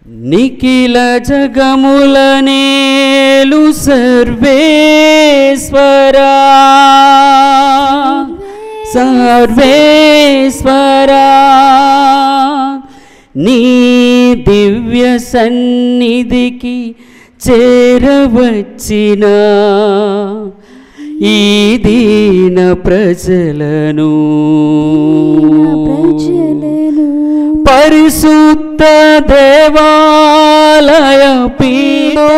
నిఖిల జగముల నేలు సర్వేశ్వరా సర్వేశ్వరా నీ దివ్య సన్నిధికి చేరవచ్చిన ఈ దీన ప్రజలను పరిశుద్ధ దేవాలయ పీఠో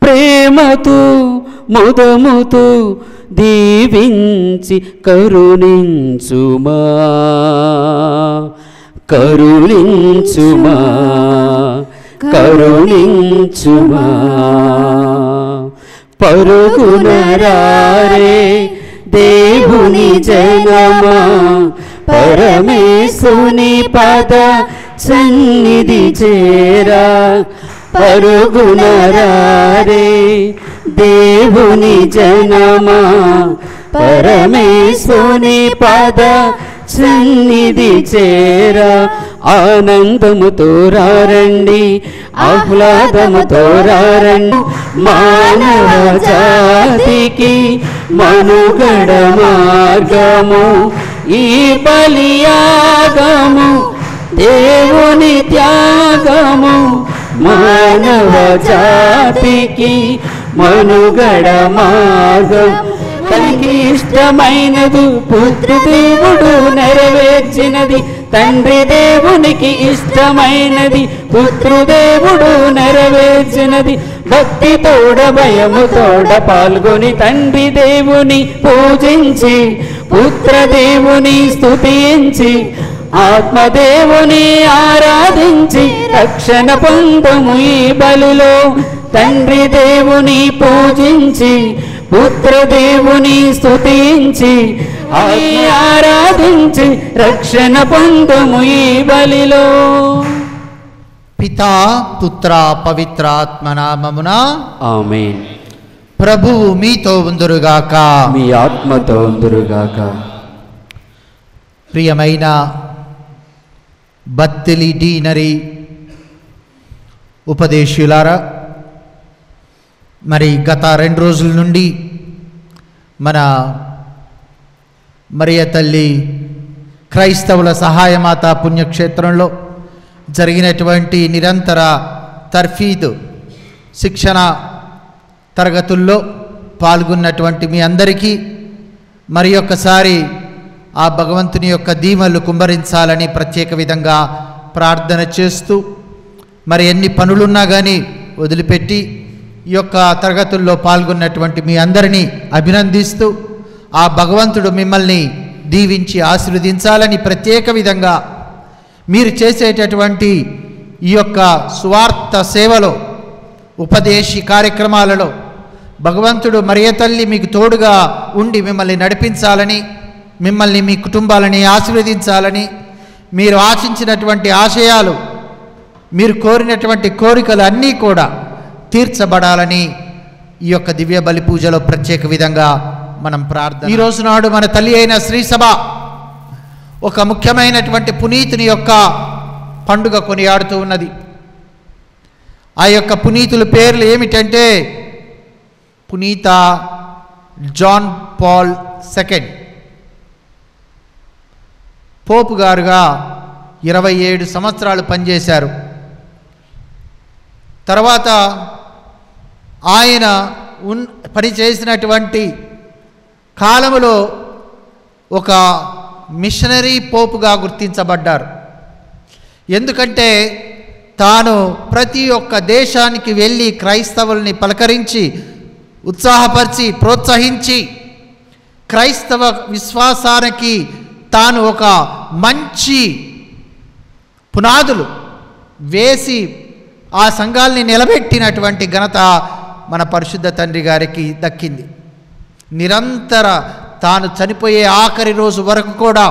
ప్రేమతో ముదముతో దీవించి కరుణించుమా కరుణించుమా కరుణించుమా పరుగునరారే దేవుని జనమా పరమేశుని పద సన్నిధి చేరా పరుగునరారే దేవుని జనమా పరమేశుని పద సన్నిధి చేరా ఆనందముతో రండి ఆహ్లాదముతో రండి మానవ జాతికి మనుగడ మార్గము ఈ బలియాగము దేవుని త్యాగము మానవ జాతికి మనుగడ మార్గం తనకి ఇష్టమైనది పుత్రదేవుడు నెరవేర్చినది తండ్రి దేవునికి ఇష్టమైనది పుత్రదేవుడు నెరవేర్చినది భక్తితోడ భయముతోడ పాల్గొని తండ్రి దేవుని పూజించి పుత్రదేవుని స్తుతించి ఆత్మదేవుని ఆరాధించి రక్షణ పొందము ఈ బలిలో తండ్రి దేవుని పూజించి పుత్రదేవుని స్తుతించి ఆరాధించి రక్షణ పొందము ఈ బలిలో. పితా పుత్ర పవిత్రాత్మ నామమున ఆమేన్. ప్రభువు మీతో ఉందురుగాక మీ ఆత్మతో ఉందురుగాక. ప్రియమైన బత్తిలి డీనరీ ఉపదేశులారా, మరి గత 2 రోజుల నుండి మన మరియ తల్లి క్రైస్తవుల సహాయమాత పుణ్యక్షేత్రంలో జరిగినటువంటి నిరంతర తర్ఫీదు శిక్షణ తరగతుల్లో పాల్గొన్నటువంటి మీ అందరికీ మరి ఒక్కసారి ఆ భగవంతుని యొక్క దీవెనలు కుమ్మరించాలని ప్రత్యేక విధంగా ప్రార్థన చేస్తూ, మరి ఎన్ని పనులున్నా కానీ వదిలిపెట్టి ఈ యొక్క తరగతుల్లో పాల్గొన్నటువంటి మీ అందరినీ అభినందిస్తూ ఆ భగవంతుడు మిమ్మల్ని దీవించి ఆశీర్వదించాలని ప్రత్యేక విధంగా మీరు చేసేటటువంటి ఈ యొక్క స్వార్థ సేవలో ఉపదేశీ కార్యక్రమాలలో భగవంతుడు మరియ తల్లి మీకు తోడుగా ఉండి మిమ్మల్ని నడిపించాలని, మిమ్మల్ని మీ కుటుంబాలని ఆశీర్వదించాలని, మీరు ఆశించినటువంటి ఆశయాలు, మీరు కోరినటువంటి కోరికలు అన్నీ కూడా తీర్చబడాలని ఈ యొక్క దివ్య బలి పూజలో ప్రత్యేక విధంగా మనం ప్రార్థన. ఈ రోజు నాడు మన తల్లి అయిన శ్రీ సభ ఒక ముఖ్యమైనటువంటి పునీతుని యొక్క పండుగ కొనియాడుతూ ఉన్నది. ఆ యొక్క పునీతుల పేర్లు ఏమిటంటే పునీత జాన్ పాల్ II పోపు గారుగా 27 సంవత్సరాలు పనిచేశారు. తర్వాత ఆయన పనిచేసినటువంటి కాలములో ఒక మిషనరీ పోపుగా గుర్తించబడ్డారు. ఎందుకంటే తాను ప్రతి ఒక్క దేశానికి వెళ్ళి క్రైస్తవుల్ని పలకరించి ఉత్సాహపరిచి ప్రోత్సహించి క్రైస్తవ విశ్వాసానికి తాను ఒక మంచి పునాదులు వేసి ఆ సంఘాల్ని నిలబెట్టినటువంటి ఘనత మన పరిశుద్ధ తండ్రి గారికి దక్కింది. నిరంతర తాను చనిపోయే ఆఖరి రోజు వరకు కూడా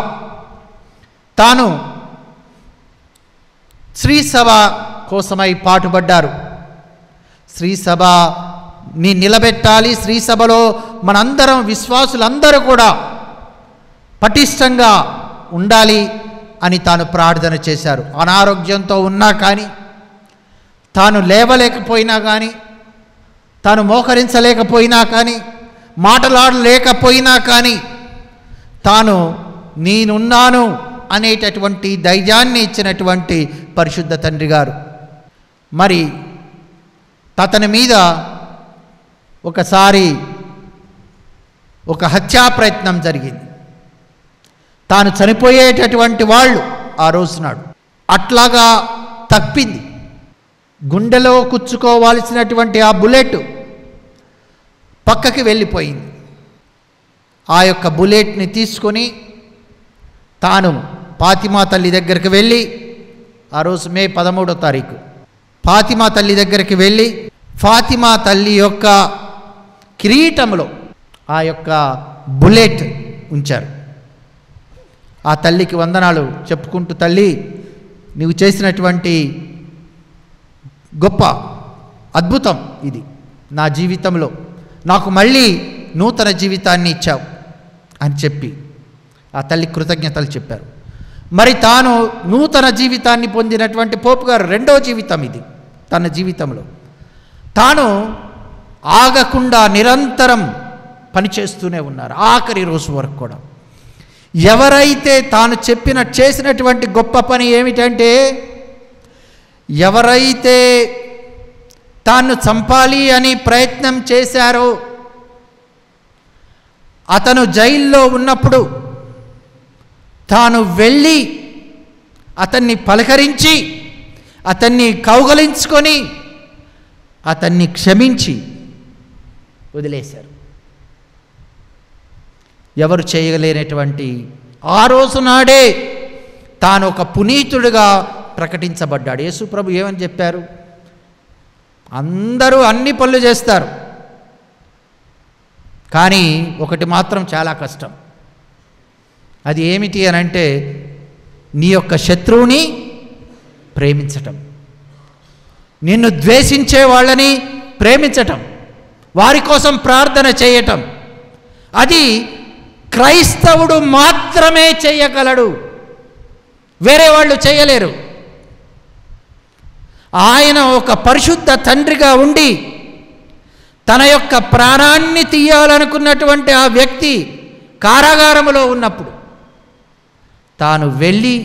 తాను శ్రీ సభ కోసమై పాటుపడ్డారు. శ్రీ సభని నిలబెట్టాలి, శ్రీ సభలో మనందరం విశ్వాసులందరూ కూడా పటిష్టంగా ఉండాలి అని తాను ప్రార్థన చేశారు. అనారోగ్యంతో ఉన్నా కానీ, తాను లేవలేకపోయినా కానీ, తాను మోకరించలేకపోయినా కానీ, మాటలాడలేకపోయినా కానీ, తాను నేనున్నాను అనేటటువంటి ధైర్యాన్ని ఇచ్చినటువంటి పరిశుద్ధ తండ్రి గారు. మరి అతని మీద ఒకసారి ఒక హత్యా ప్రయత్నం జరిగింది. తాను చనిపోయేటటువంటి వాళ్ళు ఆ రోజునాడు. అట్లాగా తప్పింది. గుండెలో కుచ్చుకోవాల్సినటువంటి ఆ బుల్లెట్ పక్కకి వెళ్ళిపోయింది. ఆ యొక్క బుల్లెట్ని తీసుకొని తాను ఫాతిమా తల్లి దగ్గరికి వెళ్ళి, ఆ రోజు మే 13వ తారీఖు ఫాతిమా తల్లి దగ్గరికి వెళ్ళి, ఫాతిమా తల్లి యొక్క కిరీటంలో ఆ యొక్క బుల్లెట్ ఉంచారు. ఆ తల్లికి వందనాలు చెప్పుకుంటూ, తల్లి నీవు చేసినటువంటి గొప్ప అద్భుతం ఇది నా జీవితంలో, నాకు మళ్ళీ నూతన జీవితాన్ని ఇచ్చావు అని చెప్పి ఆ తల్లి కృతజ్ఞతలు చెప్పారు. మరి తాను నూతన జీవితాన్ని పొందినటువంటి పోపు గారు రెండో జీవితం ఇది తన జీవితంలో. తాను ఆగకుండా నిరంతరం పనిచేస్తూనే ఉన్నారు ఆఖరి రోజు వరకు కూడా. ఎవరైతే తాను చేసినటువంటి గొప్ప పని ఏమిటంటే, ఎవరైతే తాను చంపాలి అని ప్రయత్నం చేశారో, అతను జైల్లో ఉన్నప్పుడు తాను వెళ్ళి అతన్ని పలకరించి, అతన్ని కౌగలించుకొని, అతన్ని క్షమించి వదిలేశారు. ఎవరు చేయలేనటువంటి ఆ రోజు నాడే తాను ఒక పునీతుడిగా ప్రకటించబడ్డాడు. యేసు ప్రభు ఏమని చెప్పారు? అందరూ అన్ని పనులు చేస్తారు, కానీ ఒకటి మాత్రం చాలా కష్టం. అది ఏమిటి అని అంటే, నీ యొక్క శత్రువుని ప్రేమించటం, నిన్ను ద్వేషించే వాళ్ళని ప్రేమించటం, వారి కోసం ప్రార్థన చేయటం. అది క్రైస్తవుడు మాత్రమే చేయగలడు, వేరే వాళ్ళు చేయలేరు. ఆయన ఒక పరిశుద్ధ తండ్రిగా ఉండి తన యొక్క ప్రాణాన్ని తీయాలనుకున్నటువంటి ఆ వ్యక్తి కారాగారములో ఉన్నప్పుడు తాను వెళ్ళి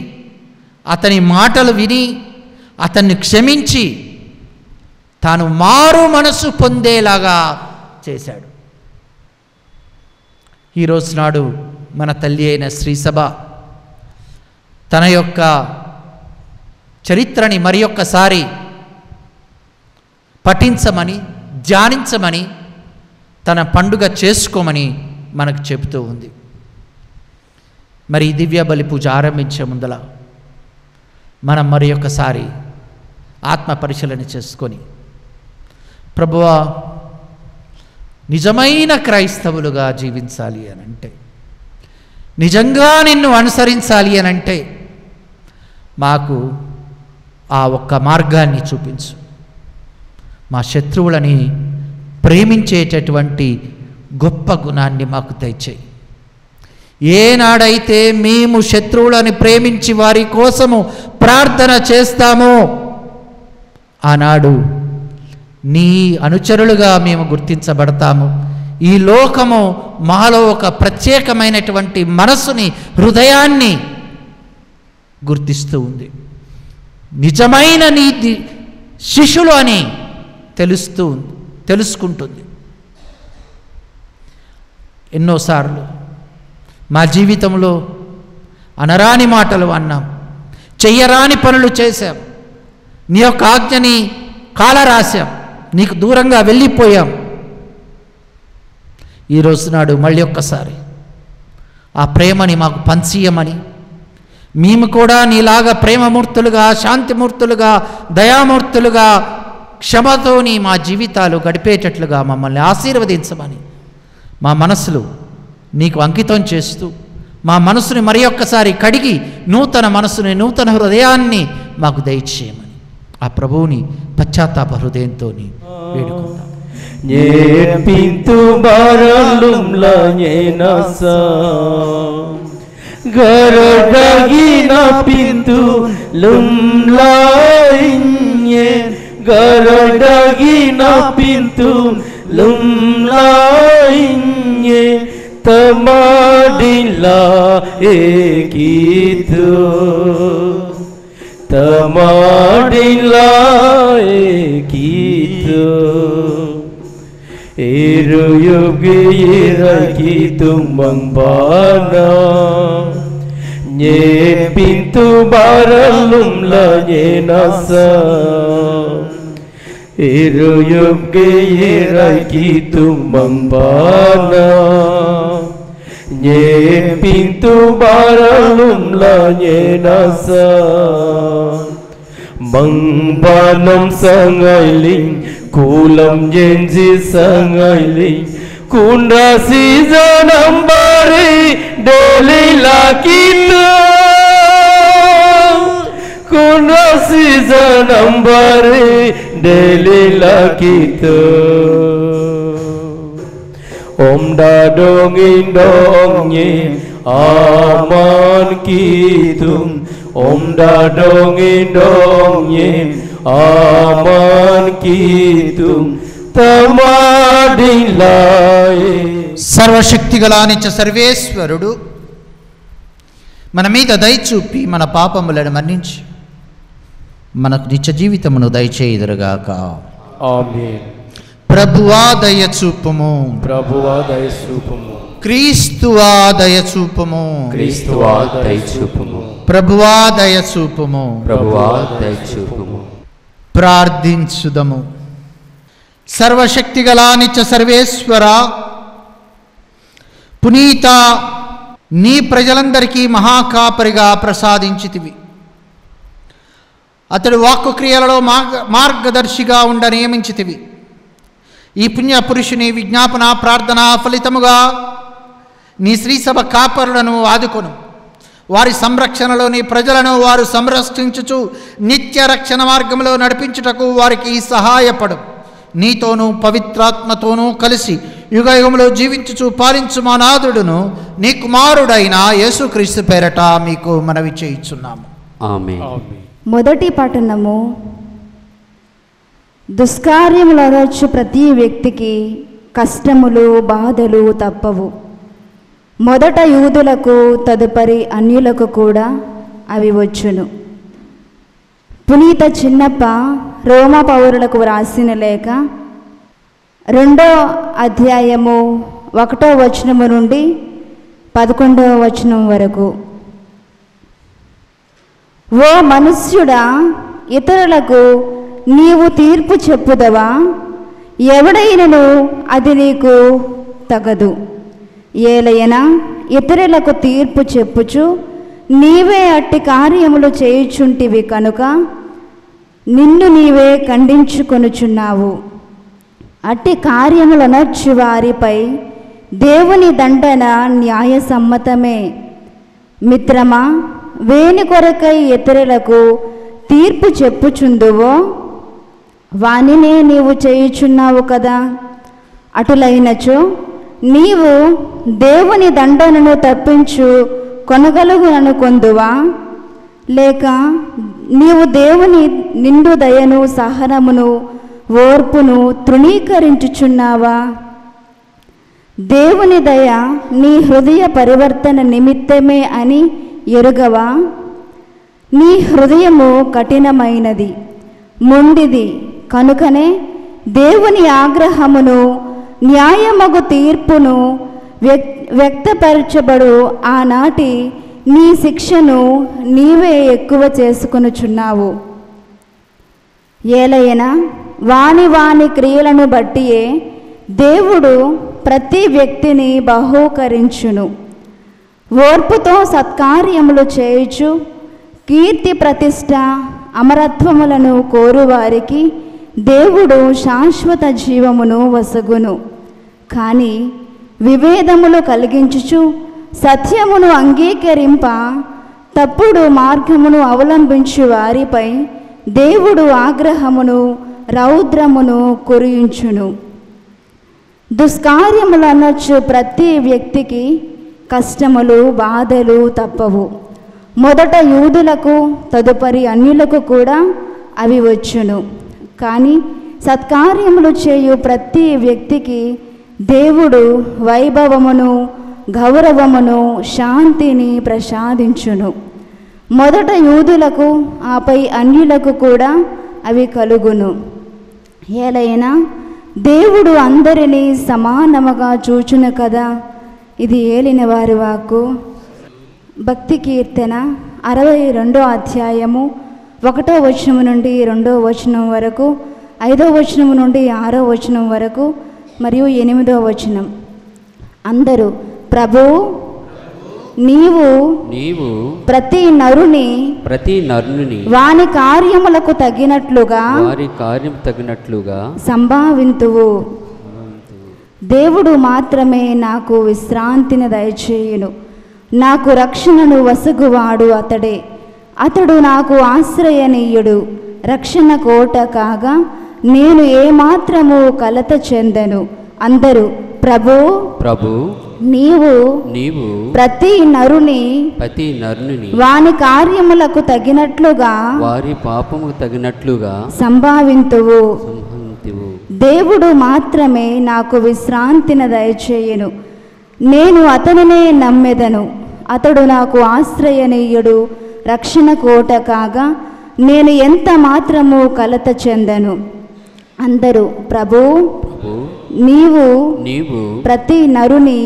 అతని మాటలు విని అతన్ని క్షమించి తాను మారు మనసు పొందేలాగా చేశాడు. ఈరోజు నాడు మన తల్లి అయిన శ్రీసభ తన యొక్క చరిత్రని మరి ఒక్కసారి పఠించమని, ధ్యానించమని, తన పండుగ చేసుకోమని మనకు చెబుతూ ఉంది. మరి ఈ దివ్య బలి పూజ ఆరంభించే ముందల మనం మరి ఒక్కసారి ఆత్మ పరిశీలన చేసుకొని, ప్రభువా, నిజమైన క్రైస్తవులుగా జీవించాలి అనంటే, నిజంగా నిన్ను అనుసరించాలి అనంటే మాకు ఆ ఒక్క మార్గాన్ని చూపించు. మా శత్రువులని ప్రేమించేటటువంటి గొప్ప గుణాన్ని మాకు దయచేయి. ఏనాడైతే మేము శత్రువులని ప్రేమించి వారి కోసము ప్రార్థన చేస్తామో ఆనాడు నీ అనుచరులుగా మేము గుర్తించబడతాము. ఈ లోకము మాలో ఒక ప్రత్యేకమైనటువంటి మనస్సుని, హృదయాన్ని గుర్తిస్తూ ఉంది. నిజమైన నీ శిష్యులు అని తెలుసుకుంటుంది. ఎన్నోసార్లు మా జీవితంలో అనరాని మాటలు అన్నాం, చెయ్యరాని పనులు చేశాం, నీ యొక్క ఆజ్ఞని కాలరాశాం, నీకు దూరంగా వెళ్ళిపోయాం. ఈరోజు నాడు మళ్ళీ ఒక్కసారి ఆ ప్రేమని మాకు పంచియమని, మేము కూడా నీలాగా ప్రేమమూర్తులుగా, శాంతిమూర్తులుగా, దయామూర్తులుగా, క్షమతోని మా జీవితాలు గడిపేటట్లుగా మమ్మల్ని ఆశీర్వదించమని మా మనసులు నీకు అంకితం చేస్తూ, మా మనసుని మరి ఒక్కసారి కడిగి నూతన మనసుని, నూతన హృదయాన్ని మాకు దయచేయమని ఆ ప్రభువుని పశ్చాత్తాప హృదయంతో వేడుకుంటాం. Garadagina pintu lumlainye, Garadagina pintu lumlainye, Tamadila ekitu, Tamadila ekitu. Eruyugi erakitu mangbana, Nye pintu baralum la nye nasa. Eruyugi erakitu mangbana, Nye pintu baralum la nye nasa. Mangbanam sangailing, kulam jenji sangailing, kunda season ambari deli lakita, kunda season ambari deli lakita. Om dadong indongnya aman kitum, Om dadong indongnya aman kitum, tamadilai. సర్వశక్తిగల నిత్య సర్వేశ్వరుడు మన మీద దయచూపి మన పాపములను మన్నించి మనకు నిత్య జీవితమును దయచేయుదురుగాక. ఆమేన్. ప్రభువా దయచూపుము, ప్రభువా దయచూపుము, క్రీస్తువా దయచూపుము, క్రీస్తువా దయచూపుము, ప్రభువా దయచూపుము, ప్రభువా దయచూపుము. ప్రార్థించుదము. సర్వశక్తిగల నిత్య సర్వేశ్వర, పునీత నీ ప్రజలందరికీ మహాకాపరిగా ప్రసాదించితివి. అతడు వాక్కు క్రియలలో మార్గదర్శిగా ఉండ నియమించితివి. ఈ పుణ్య పురుషుని విజ్ఞాపన ప్రార్థన ఫలితముగా నీ శ్రీసభ కాపరులను ఆదుకొను. వారి సంరక్షణలో నీ ప్రజలను వారు సంరక్షించుచు నిత్య రక్షణ మార్గంలో నడిపించుటకు వారికి సహాయపడు. నీతోనూ పవిత్రాత్మతోనూ కలిసి యుగయుగంలో జీవించుచు పాలించు మా నాథుడును నీ కుమారుడైన యేసుక్రీస్తు పేరట మీకు మనవి చేయుచున్నాము. ఆమేన్. మొదటి పట్టణము. దుష్కార్యములనొచ్చు ప్రతి వ్యక్తికి కష్టములు బాధలు తప్పవు. మొదట యూదులకు, తదుపరి అన్యులకు కూడా అవి వచ్చును. పునీత చిన్నప్ప రోమా పౌరులకు వ్రాసిన లేఖ 2వ అధ్యాయము 1వ వచనము నుండి 11వ వచనం వరకు. ఓ మనుష్యుడా, ఇతరులకు నీవు తీర్పు చెప్పుదవా? ఎవడైనను అది నీకు తగదు. ఏలయనా ఇతరులకు తీర్పు చెప్పుచు నీవే అట్టి కార్యములు చేయుచుంటివి కనుక నిన్ను నీవే ఖండించుకొనుచున్నావు. అట్టి కార్యములనర్చు వారిపై దేవుని దండన న్యాయసమ్మతమే. మిత్రమా, వేని కొరకై ఇతరులకు తీర్పు చెప్పుచుందువో వానినే నీవు చేయుచున్నావు కదా. అటులైనచో నీవు దేవుని దండనను తప్పించు కొనగలుగుననుకొందువా? లేక నీవు దేవుని నిండు దయను, సహనమును, ఓర్పును తృణీకరించుచున్నావా? దేవుని దయ నీ హృదయ పరివర్తన నిమిత్తమే అని ఎరుగవా? నీ హృదయము కఠినమైనది, మొండిది కనుకనే దేవుని ఆగ్రహమును, న్యాయమగు తీర్పును వ్యక్తపరచబడు ఆనాటి నీ శిక్షను నీవే ఎక్కువ చేసుకొనుచున్నావు. ఏలయనా వాని వాని క్రియలను బట్టియే దేవుడు ప్రతి వ్యక్తిని బహూకరించును. ఓర్పుతో సత్కార్యములు చేయుచు కీర్తి ప్రతిష్ట అమరత్వములను కోరువారికి దేవుడు శాశ్వత జీవమును వసగును. కానీ విభేదములు కలిగించుచు సత్యమును అంగీకరింప తప్పుడు మార్గమును అవలంబించు వారిపై దేవుడు ఆగ్రహమును, రౌద్రమును కురియించును. దుష్కార్యములనొచ్చు ప్రతి వ్యక్తికి కష్టములు బాధలు తప్పవు. మొదట యూదులకు, తదుపరి అన్యులకు కూడా అవి వచ్చును. కానీ సత్కార్యములు చేయు ప్రతి వ్యక్తికి దేవుడు వైభవమును, గౌరవమును, శాంతిని ప్రసాదించును. మొదట యూదులకు, ఆపై అన్యులకు కూడా అవి కలుగును. ఏలైనా దేవుడు అందరినీ సమానముగా చూచును కదా. ఇది ఏలిన వారి వాక్కు. భక్తి కీర్తన 62వ అధ్యాయము 1వ వచనము నుండి 2వ వచనం వరకు, 5వ వచనము నుండి 6వ వచనం వరకు మరియు 8వ వచనం. అందరూ ప్రభు నీవు ప్రతి నరుని వాని కార్యములకు తగినట్లుగా సంభావింతువు. దేవుడు మాత్రమే నాకు విశ్రాంతిని దయచేయును. నాకు రక్షణను వసగువాడు అతడే. అతడు నాకు ఆశ్రయనీయుడు, రక్షణ కోట కాగా నేను ఏమాత్రము కలత చెందను. అందరూ ప్రభు నీవు ప్రతి నరుని వాని కార్యములకు తగినట్లుగా వారి పాపముకు తగినట్లుగా సంభావింతువు. దేవుడు మాత్రమే నాకు విశ్రాంతిని దయచేయును. నేను అతనినే నమ్మెదను. అతడు నాకు ఆశ్రయనీయుడు, రక్షణ కోట కాగా నేను ఎంత మాత్రము కలత చెందను. అందరూ ప్రభు నీవు ప్రతి నరుని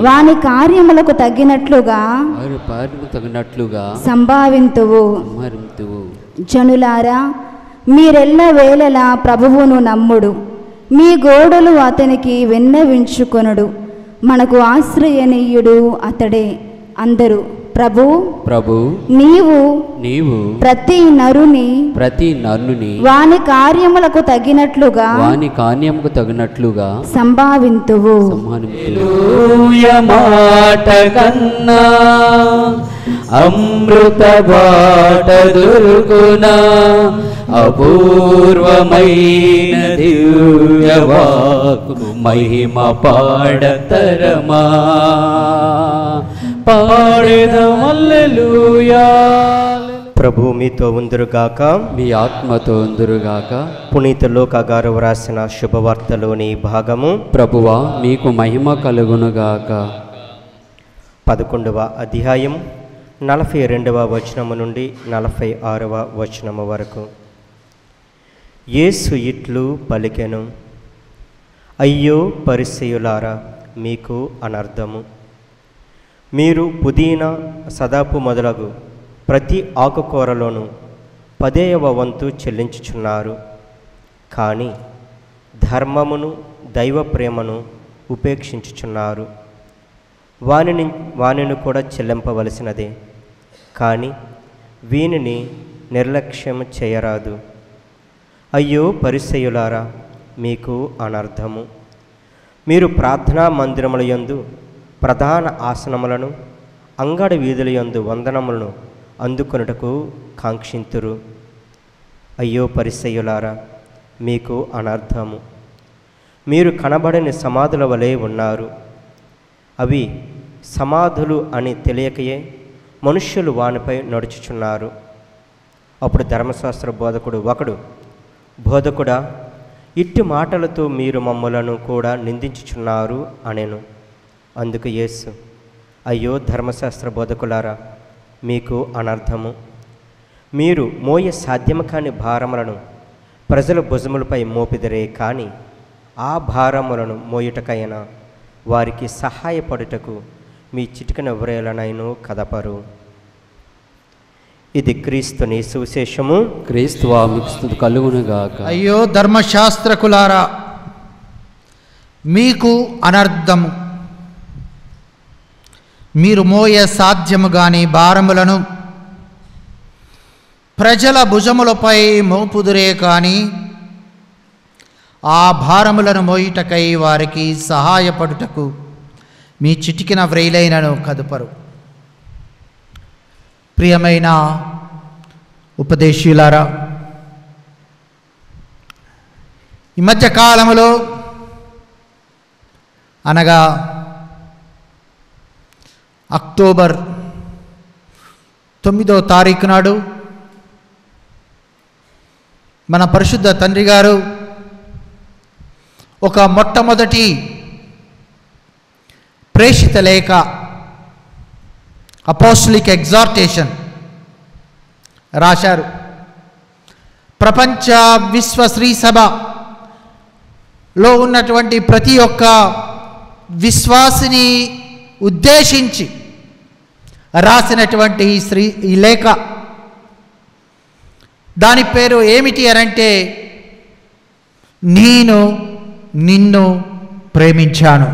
వాని కార్యములకు తగినట్లుగా సంభావింతువు. జనులారా మీరెల్ల వేళలా ప్రభువును నమ్ముడు. మీ గోడలు అతనికి విన్నవించుకొనుడు. మనకు ఆశ్రయనీయుడు అతడే. అందరూ ప్రభు నీవు ప్రతి నరుని వాని కార్యములకు తగినట్లుగా సంభావింతువు. మాట కన్నా అమృత బాట దొరుకునా, అపూర్వమైన దివ్యవాకు మహిమ పాడతరమా. ప్రభు మీతో ఉందురుగాక, మీ ఆత్మతో ఉందురుగాక. పునీత లూకా గారు వ్రాసిన శుభవార్తలోని భాగము. ప్రభువా మీకు మహిమ కలుగునుగాక. 11వ అధ్యాయం 42వ వచనము నుండి 46వ వచనము వరకు. యేసు ఇట్లు పలికెను, అయ్యో పరిసయ్యులారా, మీకు అనర్థము. మీరు పుదీనా, సదాపు మొదలగు ప్రతి ఆకుకూరలోనూ 10వ వంతు చెల్లించుచున్నారు. కానీ ధర్మమును, దైవ ప్రేమను ఉపేక్షించుచున్నారు. వానిని కూడా చెల్లింపవలసినదే, కానీ వీనిని నిర్లక్ష్యం చేయరాదు. అయ్యో పరిసయ్యులారా, మీకు అనర్థము. మీరు ప్రార్థనా మందిరముల యందు ప్రధాన ఆసనములను, అంగడి వీధుల యందు వందనములను అందుకొనుటకు కాంక్షింతురు. అయ్యో పరిసయ్యులారా, మీకు అనర్థము. మీరు కనబడని సమాధుల వలె ఉన్నారు. అవి సమాధులు అని తెలియకయే మనుష్యులు వానిపై నడుచుచున్నారు. అప్పుడు ధర్మశాస్త్ర బోధకుడు ఒకడు, బోధకుడా, ఇట్టి మాటలతో మీరు మమ్మలను కూడా నిందించుచున్నారు అనెను. అందుకు యేసు, అయ్యో ధర్మశాస్త్ర బోధకులారా, మీకు అనర్థము. మీరు మోయ సాధ్యము కాని భారములను ప్రజల భుజములపై మోపిదరే, కానీ ఆ భారములను మోయుటకైనా వారికి సహాయపడుటకు మీ చిటికెన వ్రేలనైను కదపరు. ఇది క్రీస్తుని సువిశేషము. క్రీస్తువా మీకు స్తుతి కలుగునుగాక. అయ్యో ధర్మశాస్త్రకులారా, మీకు అనర్థము. మీరు మోయ సాధ్యము గాని భారములను ప్రజల భుజములపై మోపుదురే, కానీ ఆ భారములను మోయుటకై వారికి సహాయపడుటకు మీ చిటికిన వ్రేలైనను కదుపరు. ప్రియమైన ఉపదేశీయులారా, ఈ మధ్య కాలములో అనగా అక్టోబర్ 9వ తారీఖు నాడు మన పరిశుద్ధ తండ్రి గారు ఒక మొట్టమొదటి ప్రేషిత లేఖ అపోస్టలిక్ ఎగ్జార్టేషన్ రాశారు. ప్రపంచ విశ్వ శ్రీ సభలో ఉన్నటువంటి ప్రతి ఒక్క విశ్వాసిని ఉద్దేశించి రాసినటువంటి ఈ లేఖ, దాని పేరు ఏమిటి అనంటే నేను నిన్ను ప్రేమించాను.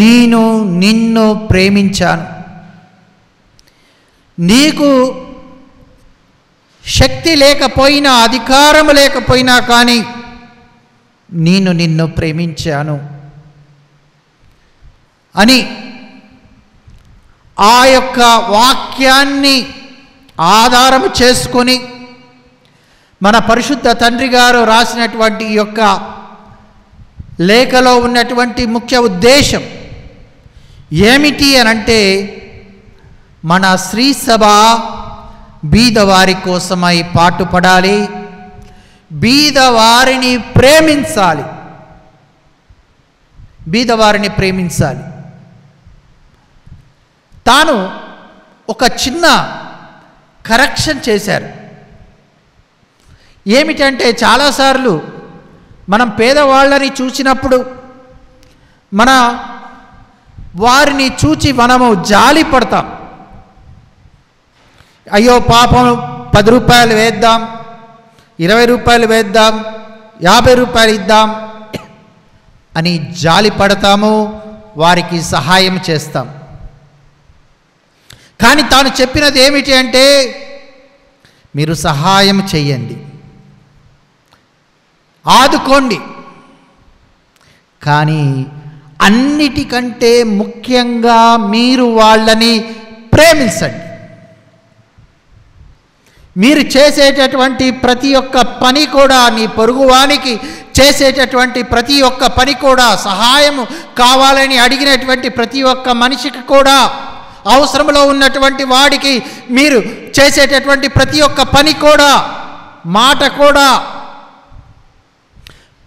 నేను నిన్ను ప్రేమించాను. నీకు శక్తి లేకపోయినా, అధికారం లేకపోయినా కానీ నేను నిన్ను ప్రేమించాను అని ఆ యొక్క వాక్యాన్ని ఆధారం చేసుకొని మన పరిశుద్ధ తండ్రి గారు రాసినటువంటి ఈ యొక్క లేఖలో ఉన్నటువంటి ముఖ్య ఉద్దేశం ఏమిటి అనంటే మన శ్రీ సభ బీదవారి కోసమై పాటుపడాలి, బీదవారిని ప్రేమించాలి, బీదవారిని ప్రేమించాలి. తాను ఒక చిన్న కరెక్షన్ చేశారు. ఏమిటంటే చాలాసార్లు మనం పేదవాళ్ళని చూసినప్పుడు మన వారిని చూచి మనము జాలి పడతాం. అయ్యో పాపం 10 రూపాయలు వేద్దాం, 20 రూపాయలు వేద్దాం, 50 రూపాయలు ఇద్దాం అని జాలి పడతాము, వారికి సహాయం చేస్తాం. కానీ తాను చెప్పినది ఏమిటి అంటే మీరు సహాయం చేయండి, ఆదుకోండి, కానీ అన్నిటికంటే ముఖ్యంగా మీరు వాళ్ళని ప్రేమించండి. మీరు చేసేటటువంటి ప్రతి ఒక్క పని కూడా, నీ పొరుగువానికి చేసేటటువంటి ప్రతి ఒక్క పని కూడా, సహాయం కావాలని అడిగినటువంటి ప్రతి ఒక్క మనిషికి కూడా, అవసరంలో ఉన్నటువంటి వాడికి మీరు చేసేటటువంటి ప్రతి ఒక్క పని కూడా, మాట కూడా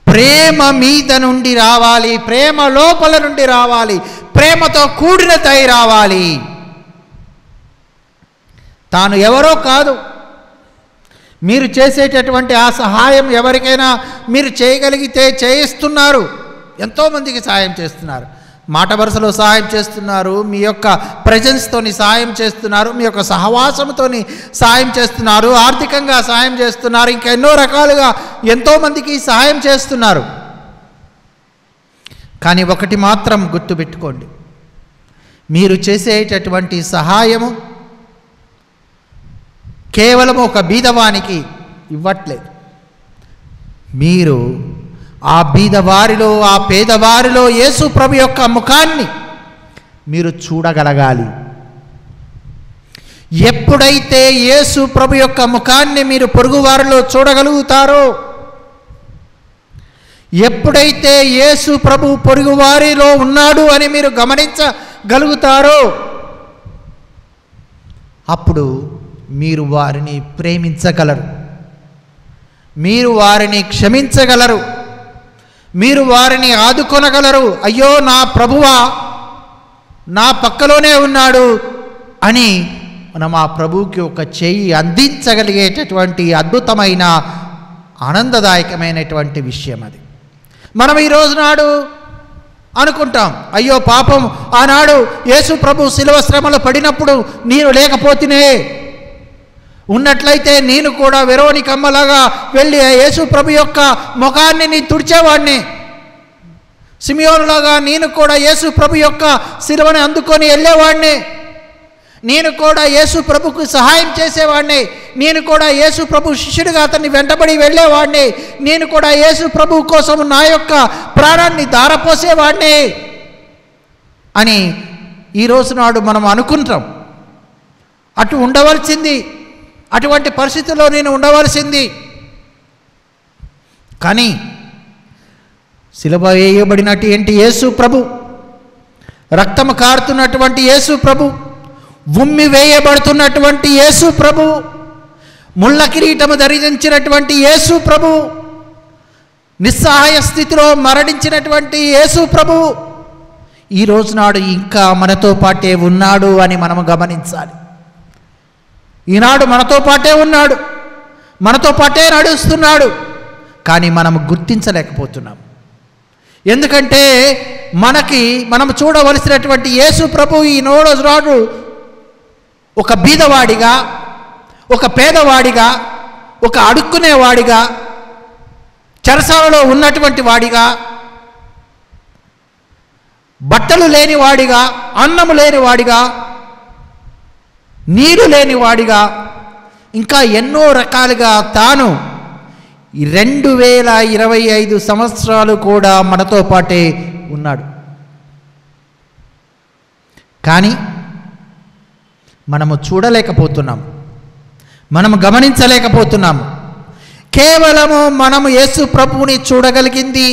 ప్రేమ మీద నుండి రావాలి, ప్రేమ లోపల నుండి రావాలి, ప్రేమతో కూడినదై రావాలి. తాను ఎవరో కాదు, మీరు చేసేటటువంటి ఆ సహాయం ఎవరికైనా మీరు చేయగలిగితే చేయిస్తున్నారు. ఎంతోమందికి సహాయం చేస్తున్నారు, మాట వరుసలో సహాయం చేస్తున్నారు, మీ యొక్క ప్రెజెన్స్తోని సహాయం చేస్తున్నారు, మీ యొక్క సహవాసంతోని సహాయం చేస్తున్నారు, ఆర్థికంగా సహాయం చేస్తున్నారు, ఇంకా ఎన్నో రకాలుగా ఎంతోమందికి సహాయం చేస్తున్నారు. కానీ ఒకటి మాత్రం గుర్తుపెట్టుకోండి, మీరు చేసేటటువంటి సహాయము కేవలం ఒక బీదవానికి ఇవ్వట్లేదు. మీరు ఆ బీదవారిలో, ఆ పేదవారిలో యేసు ప్రభు యొక్క ముఖాన్ని మీరు చూడగలగాలి. ఎప్పుడైతే యేసు ప్రభు యొక్క ముఖాన్ని మీరు పొరుగువారిలో చూడగలుగుతారో, ఎప్పుడైతే యేసు ప్రభు పొరుగువారిలో ఉన్నాడు అని మీరు గమనించగలుగుతారో, అప్పుడు మీరు వారిని ప్రేమించగలరు, మీరు వారిని క్షమించగలరు, మీరు వారిని ఆదుకొనగలరు. అయ్యో నా ప్రభువా నా పక్కలోనే ఉన్నాడు అని మనం ఆ ప్రభువుకి ఒక చెయ్యి అందించగలిగేటటువంటి అద్భుతమైన ఆనందదాయకమైనటువంటి విషయం అది. మనం ఈ రోజు నాడు అనుకుంటాం, అయ్యో పాపం ఆనాడు యేసు ప్రభు శిలువ శ్రమలో పడినప్పుడు నేను లేకపోతేనే, ఉన్నట్లయితే నేను కూడా వెరోనికమ్మలాగా వెళ్ళి యేసు ప్రభు యొక్క ముఖాన్ని నేను తుడిచేవాడిని, సిమియోనులాగా నేను కూడా యేసు ప్రభు యొక్క శిలువని అందుకొని వెళ్ళేవాడిని, నేను కూడా యేసు ప్రభుకు సహాయం చేసేవాడిని, నేను కూడా యేసు ప్రభు శిష్యుడిగా అతన్ని వెంటబడి వెళ్ళేవాడిని, నేను కూడా యేసు ప్రభు కోసం నా యొక్క ప్రాణాన్ని ధారపోసేవాడిని అని ఈరోజు నాడు మనం అనుకుంటాం. అటు ఉండవలసింది, అటువంటి పరిస్థితుల్లో నేను ఉండవలసింది. కానీ శిలువ వేయబడినటువంటి యేసు ప్రభు రక్తము కారుతున్నటువంటి యేసు ప్రభు, ఉమ్మి వేయబడుతున్నటువంటి యేసు ప్రభు, ముళ్ళ కిరీటము ధరించినటువంటి యేసు ప్రభు, నిస్సహాయ స్థితిలో మరణించినటువంటి యేసు ప్రభు ఈ రోజునాడు ఇంకా మనతో పాటే ఉన్నాడు అని మనము గమనించాలి. ఈనాడు మనతో పాటే ఉన్నాడు, మనతో పాటే నడుస్తున్నాడు. కానీ మనము గుర్తించలేకపోతున్నాం. ఎందుకంటే మనం చూడవలసినటువంటి యేసు ప్రభు ఈ రోజునాడు ఒక బీదవాడిగా, ఒక పేదవాడిగా, ఒక అడుక్కునేవాడిగా, చెరసాలలో ఉన్నటువంటి వాడిగా, బట్టలు లేనివాడిగా, అన్నము లేనివాడిగా, నీరు లేనివాడిగా, ఇంకా ఎన్నో రకాలుగా తాను 2025 సంవత్సరాలు కూడా మనతో పాటే ఉన్నాడు. కానీ మనము చూడలేకపోతున్నాము, మనము గమనించలేకపోతున్నాము. కేవలము మనము యేసు ప్రభువుని చూడగలిగింది,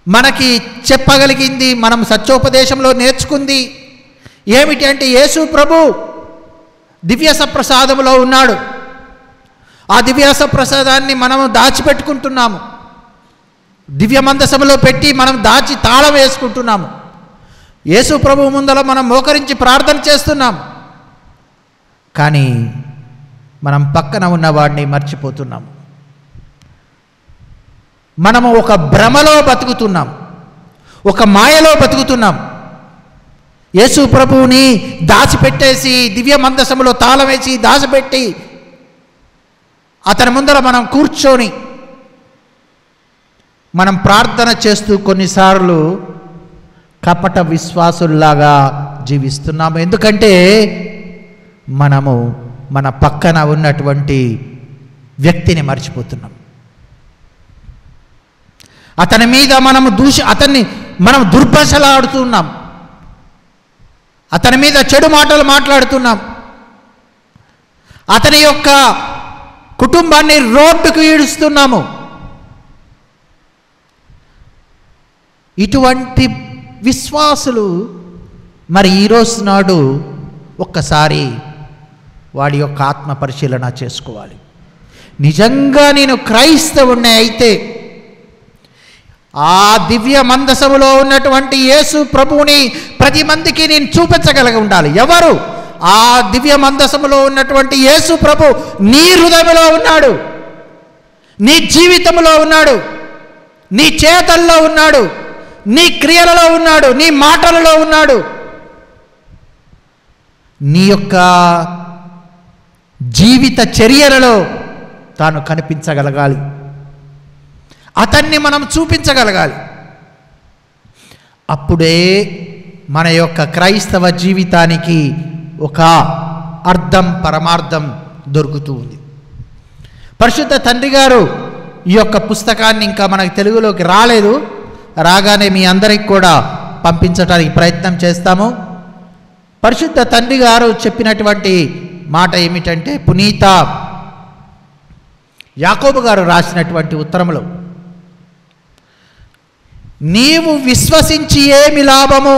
మనకి చెప్పగలిగింది, మనం సత్యోపదేశంలో నేర్చుకుంది ఏమిటి అంటే యేసు ప్రభు దివ్య సప్రసాదములో ఉన్నాడు. ఆ దివ్య సప్రసాదాన్ని మనము దాచిపెట్టుకుంటున్నాము, దివ్య మందసములో పెట్టి మనం దాచి తాళం వేసుకుంటున్నాము. యేసు ప్రభు ముందర మనం మోకరించి ప్రార్థన చేస్తున్నాం. కానీ మనం పక్కన ఉన్నవాడిని మర్చిపోతున్నాము. మనము ఒక భ్రమలో బతుకుతున్నాం, ఒక మాయలో బతుకుతున్నాం. యేసు ప్రభువుని దాచిపెట్టేసి, దివ్య మందసములో తాళం వేసి దాచిపెట్టి అతని ముందర మనం కూర్చొని మనం ప్రార్థన చేస్తూ కొన్నిసార్లు కపట విశ్వాసుల్లాగా జీవిస్తున్నాము. ఎందుకంటే మనము మన పక్కన ఉన్నటువంటి వ్యక్తిని మర్చిపోతున్నాం. అతని మీద అతన్ని మనం దుర్భాషలాడుతున్నాం, అతని మీద చెడు మాటలు మాట్లాడుతున్నాం, అతని యొక్క కుటుంబాన్ని రోడ్డుకు ఈడుస్తున్నాము. ఇటువంటి విశ్వాసులు మరి ఈరోజు నాడు ఒక్కసారి వాడి యొక్క ఆత్మ పరిశీలన చేసుకోవాలి. నిజంగా నేను క్రైస్తవుణ్ణి అయితే ఆ దివ్య మందసములో ఉన్నటువంటి యేసు ప్రభువుని 10 మందికి నేను చూపించగలిగి ఉండాలి. ఎవరు? ఆ దివ్య మందసములో ఉన్నటువంటి యేసు ప్రభు నీ హృదయంలో ఉన్నాడు, నీ జీవితంలో ఉన్నాడు, నీ చేతల్లో ఉన్నాడు, నీ క్రియలలో ఉన్నాడు, నీ మాటలలో ఉన్నాడు. నీ యొక్క జీవిత చర్యలలో తాను కనిపించగలగాలి, అతన్ని మనం చూపించగలగాలి. అప్పుడే మన యొక్క క్రైస్తవ జీవితానికి ఒక అర్థం, పరమార్థం దొరుకుతూ ఉంది. పరిశుద్ధ తండ్రి గారు ఈ యొక్క పుస్తకాన్ని ఇంకా మనకు తెలుగులోకి రాలేదు, రాగానే మీ అందరికి కూడా పంపించడానికి ప్రయత్నం చేస్తాము. పరిశుద్ధ తండ్రి గారు చెప్పినటువంటి మాట ఏమిటంటే, పునీత యాకోబు గారు రాసినటువంటి ఉత్తరములో, నీవు విశ్వసించి ఏమి లాభము?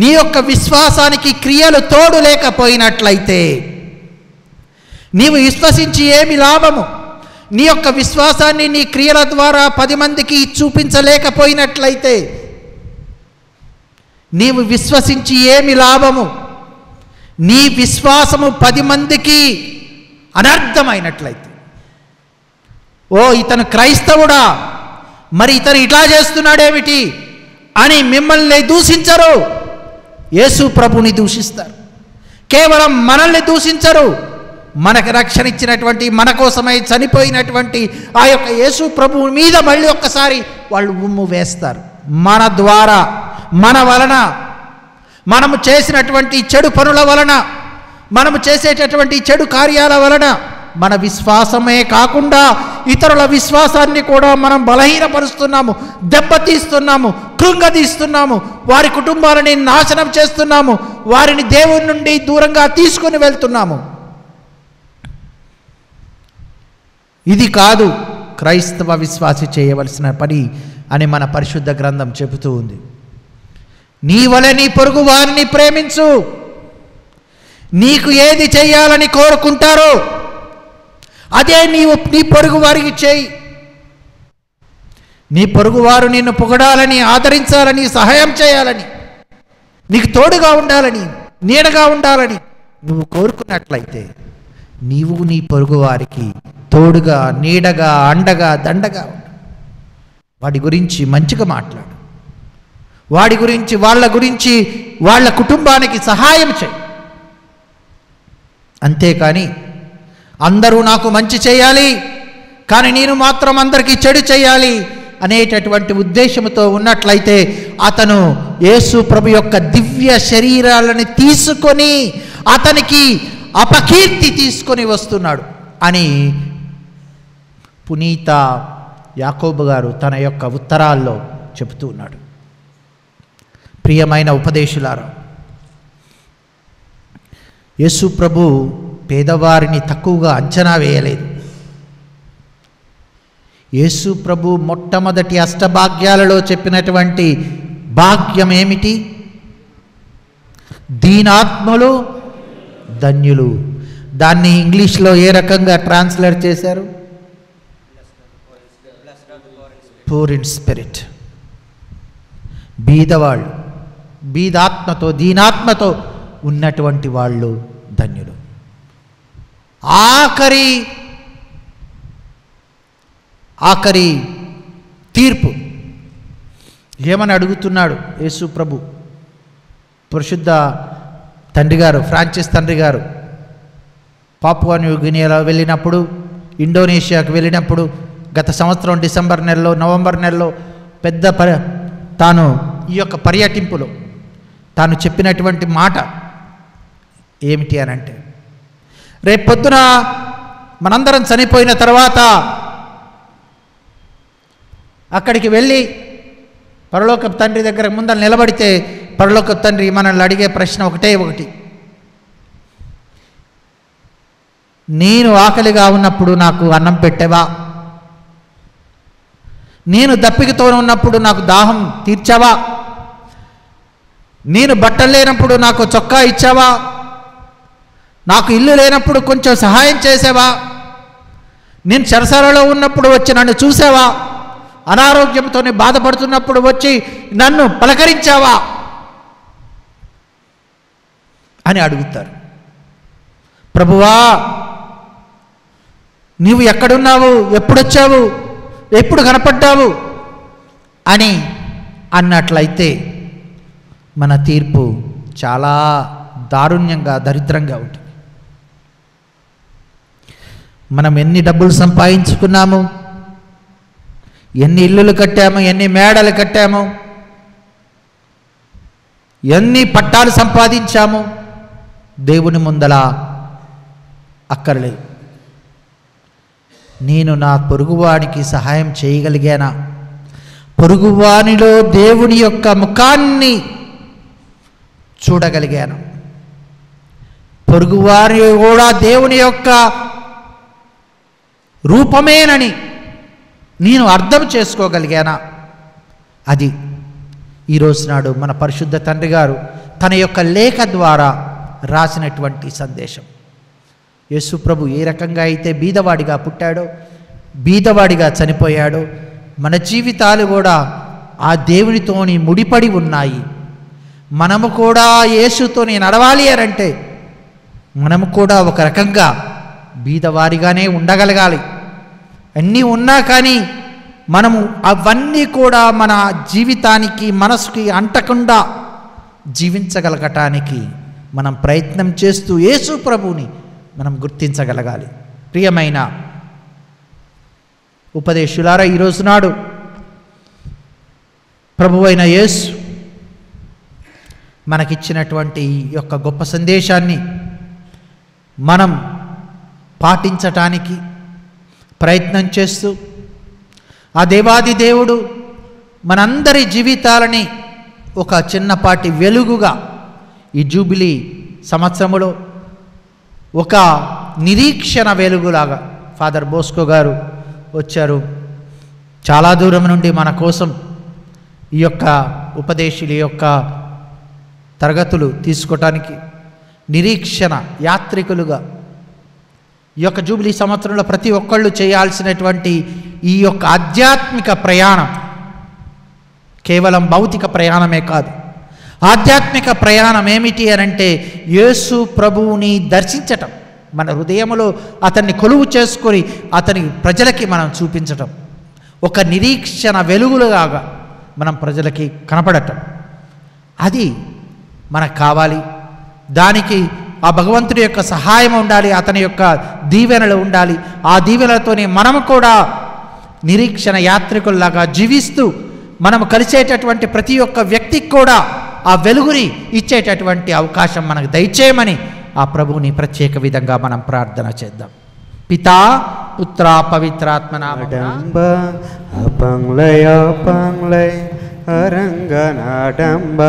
నీ యొక్క విశ్వాసానికి క్రియలు తోడు లేకపోయినట్లయితే నీవు విశ్వసించి ఏమి లాభము? నీ యొక్క విశ్వాసాన్ని నీ క్రియల ద్వారా 10 మందికి చూపించలేకపోయినట్లయితే నీవు విశ్వసించి ఏమి లాభము? నీ విశ్వాసము 10 మందికి అనర్థమైనట్లయితే, ఓ ఇతను క్రైస్తవుడా, మరి ఇతను ఇట్లా చేస్తున్నాడేమిటి అని మిమ్మల్ని దూషించరు, యేసు ప్రభుని దూషిస్తారు. కేవలం మనల్ని దూషించరు, మనకు రక్షణ ఇచ్చినటువంటి, మన కోసమై చనిపోయినటువంటి ఆ యొక్క యేసు ప్రభువు మీద మళ్ళీ ఒక్కసారి వాళ్ళు ఉమ్ము వేస్తారు. మన ద్వారా, మన వలన, మనము చేసినటువంటి చెడు పనుల వలన, మనము చేసేటటువంటి చెడు కార్యాల వలన మన విశ్వాసమే కాకుండా ఇతరుల విశ్వాసాన్ని కూడా మనం బలహీనపరుస్తున్నాము, దెబ్బతీస్తున్నాము, కృంగదీస్తున్నాము, వారి కుటుంబాలని నాశనం చేస్తున్నాము, వారిని దేవుని నుండి దూరంగా తీసుకుని వెళ్తున్నాము. ఇది కాదు క్రైస్తవ విశ్వాసి చేయవలసిన పని అని మన పరిశుద్ధ గ్రంథం చెబుతూ ఉంది. నీ వలె నీ పొరుగు వారిని ప్రేమించు. నీకు ఏది చేయాలని కోరుకుంటారో అదే నీవు నీ పొరుగు వారికి చేయి. నీ పొరుగువారు నిన్ను పొగడాలని, ఆదరించాలని, సహాయం చేయాలని, నీకు తోడుగా ఉండాలని, నీడగా ఉండాలని నువ్వు కోరుకున్నట్లయితే నీవు నీ పొరుగువారికి తోడుగా, నీడగా, అండగా, దండగా ఉండు. వాడి గురించి మంచిగా మాట్లాడు. వాడి గురించి, వాళ్ళ గురించి, వాళ్ళ కుటుంబానికి సహాయం చేయి. అంతేకాని అందరూ నాకు మంచి చేయాలి కానీ నేను మాత్రం అందరికీ చెడు చేయాలి అనేటటువంటి ఉద్దేశంతో ఉన్నట్లయితే అతను యేసు ప్రభు యొక్క దివ్య శరీరాలను తీసుకొని అతనికి అపకీర్తి తీసుకొని వస్తున్నాడు అని పునీత యాకోబు గారు తన యొక్క ఉత్తరాల్లో చెబుతూ ఉన్నాడు. ప్రియమైన ఉపదేశులారా, యేసు ప్రభు పేదవారిని తక్కువగా అంచనా వేయలేదు. యేసు ప్రభు మొట్టమొదటి అష్టభాగ్యాలలో చెప్పినటువంటి భాగ్యం ఏమిటి? దీనాత్మలు ధన్యులు. దాన్ని ఇంగ్లీష్లో ఏ రకంగా ట్రాన్స్లేట్ చేశారు? Poor in spirit. బీదవాళ్ళు, బీదాత్మతో, దీనాత్మతో ఉన్నటువంటి వాళ్ళు ధన్యులు. ఆఖరి తీర్పు ఏమని అడుగుతున్నాడు యేసు ప్రభు? పరిశుద్ధ తండ్రి గారు, ఫ్రాన్సిస్ తండ్రి గారు పాపువా న్యూ గినియాలో వెళ్ళినప్పుడు, ఇండోనేషియాకు వెళ్ళినప్పుడు, గత సంవత్సరం డిసెంబర్ నెలలో, నవంబర్ నెలలో తాను ఈ యొక్క పర్యటింపులో తాను చెప్పినటువంటి మాట ఏమిటి అని అంటే, రేపొద్దున మనందరం చనిపోయిన తర్వాత అక్కడికి వెళ్ళి పరలోకపు తండ్రి దగ్గర ముందర నిలబడితే పరలోకపు తండ్రి మనల్ని అడిగే ప్రశ్న ఒకటి, నేను ఆకలిగా ఉన్నప్పుడు నాకు అన్నం పెట్టావా? నేను దప్పికతో ఉన్నప్పుడు నాకు దాహం తీర్చావా? నేను బట్టలు లేనప్పుడు నాకు చొక్కా ఇచ్చావా? నాకు ఇల్లు లేనప్పుడు కొంచెం సహాయం చేసావా? నేను చెరసాలలో ఉన్నప్పుడు వచ్చి నన్ను చూసావా? అనారోగ్యంతో బాధపడుతున్నప్పుడు వచ్చి నన్ను పలకరించావా అని అడుగుతారు. ప్రభువా, నీవు ఎక్కడున్నావు, ఎప్పుడొచ్చావు, ఎప్పుడు కనపడ్డావు అని అన్నట్లయితే మన తీర్పు చాలా దారుణ్యంగా, దరిద్రంగా ఉంటుంది. మనం ఎన్ని డబ్బులు సంపాదించుకున్నాము, ఎన్ని ఇల్లులు కట్టాము, ఎన్ని మేడలు కట్టాము, ఎన్ని పట్టాలు సంపాదించాము, దేవుని ముందల అక్కర్లేదు. నేను నా పొరుగువానికి సహాయం చేయగలిగానా? పొరుగువానిలో దేవుని యొక్క ముఖాన్ని చూడగలిగాను. పొరుగువారి కూడా దేవుని యొక్క రూపమేనని నేను అర్థం చేసుకోగలిగానా? అది ఈరోజు నాడు మన పరిశుద్ధ తండ్రి గారు తన యొక్క లేఖ ద్వారా రాసినటువంటి సందేశం. యేసు ప్రభు ఏ రకంగా అయితే బీదవాడిగా పుట్టాడో, బీదవాడిగా చనిపోయాడో, మన జీవితాలు కూడా ఆ దేవునితోని ముడిపడి ఉన్నాయి. మనము కూడా యేసుతోని నడవాలి అనంటే మనము కూడా ఒక రకంగా బీదవారిగానే ఉండగలగాలి. అన్నీ ఉన్నా కానీ మనము అవన్నీ కూడా మన జీవితానికి, మనసుకి అంటకుండా జీవించగలగటానికి మనం ప్రయత్నం చేస్తూ యేసు ప్రభువుని మనం గుర్తించగలగాలి. ప్రియమైన ఉపదేశులారా, ఈరోజు నాడు ప్రభువైన యేసు మనకిచ్చినటువంటి ఈ యొక్క గొప్ప సందేశాన్ని మనం పాటించటానికి ప్రయత్నం చేస్తూ ఆ దేవాది దేవుడు మనందరి జీవితాలని ఒక చిన్నపాటి వెలుగుగా ఈ జూబిలీ సంవత్సరములో ఒక నిరీక్షణ వెలుగులాగా ఫాదర్ బోస్కో గారు వచ్చారు. చాలా దూరం నుండి మన కోసం ఈ యొక్క ఉపదేశుల యొక్క తరగతులు తీసుకోవటానికి నిరీక్షణ యాత్రికులుగా ఈ యొక్క జూబిలీ సంవత్సరంలో ప్రతి ఒక్కళ్ళు చేయాల్సినటువంటి ఈ యొక్క ఆధ్యాత్మిక ప్రయాణం కేవలం భౌతిక ప్రయాణమే కాదు. ఆధ్యాత్మిక ప్రయాణం ఏమిటి అనంటే యేసు ప్రభువుని దర్శించటం, మన హృదయంలో అతన్ని కొలువు చేసుకొని అతని ప్రజలకి మనం చూపించటం, ఒక నిరీక్షణ వెలుగులుగా మనం ప్రజలకి కనపడటం, అది మనకు కావాలి. దానికి ఆ భగవంతుడి యొక్క సహాయం ఉండాలి, అతని యొక్క దీవెనలు ఉండాలి. ఆ దీవెనలతోనే మనము కూడా నిరీక్షణ యాత్రికుల్లాగా జీవిస్తూ మనము కలిసేటటువంటి ప్రతి ఒక్క వ్యక్తికి కూడా ఆ వెలుగుని ఇచ్చేటటువంటి అవకాశం మనకు దయచేయమని ఆ ప్రభువుని ప్రత్యేక విధంగా మనం ప్రార్థన చేద్దాం. పితా పుత్ర పవిత్రాత్మ నామమున అపంగ్లయ పంగ్లై అరంగనాడంబ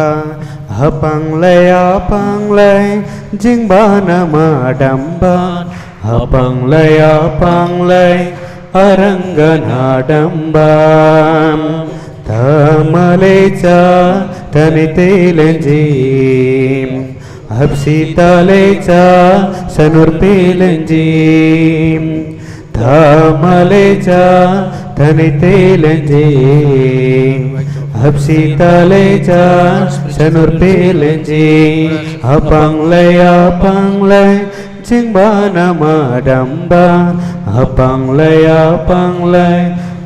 అపంగ్లయ పంగ్లై జింబానమాడంబ అపంగ్లయ పంగ్లై అరంగనాడంబ తమలేచా తనితేలంజీ అప్సితలేచా సనుర్పేలంజీ ధమలేచా తనితేలంజీ అప్సితలేచా సనుర్పేలంజీ అపంగ్లయ పంగ్లై జింబానమాడంబ అపంగ్లయ పంగ్లై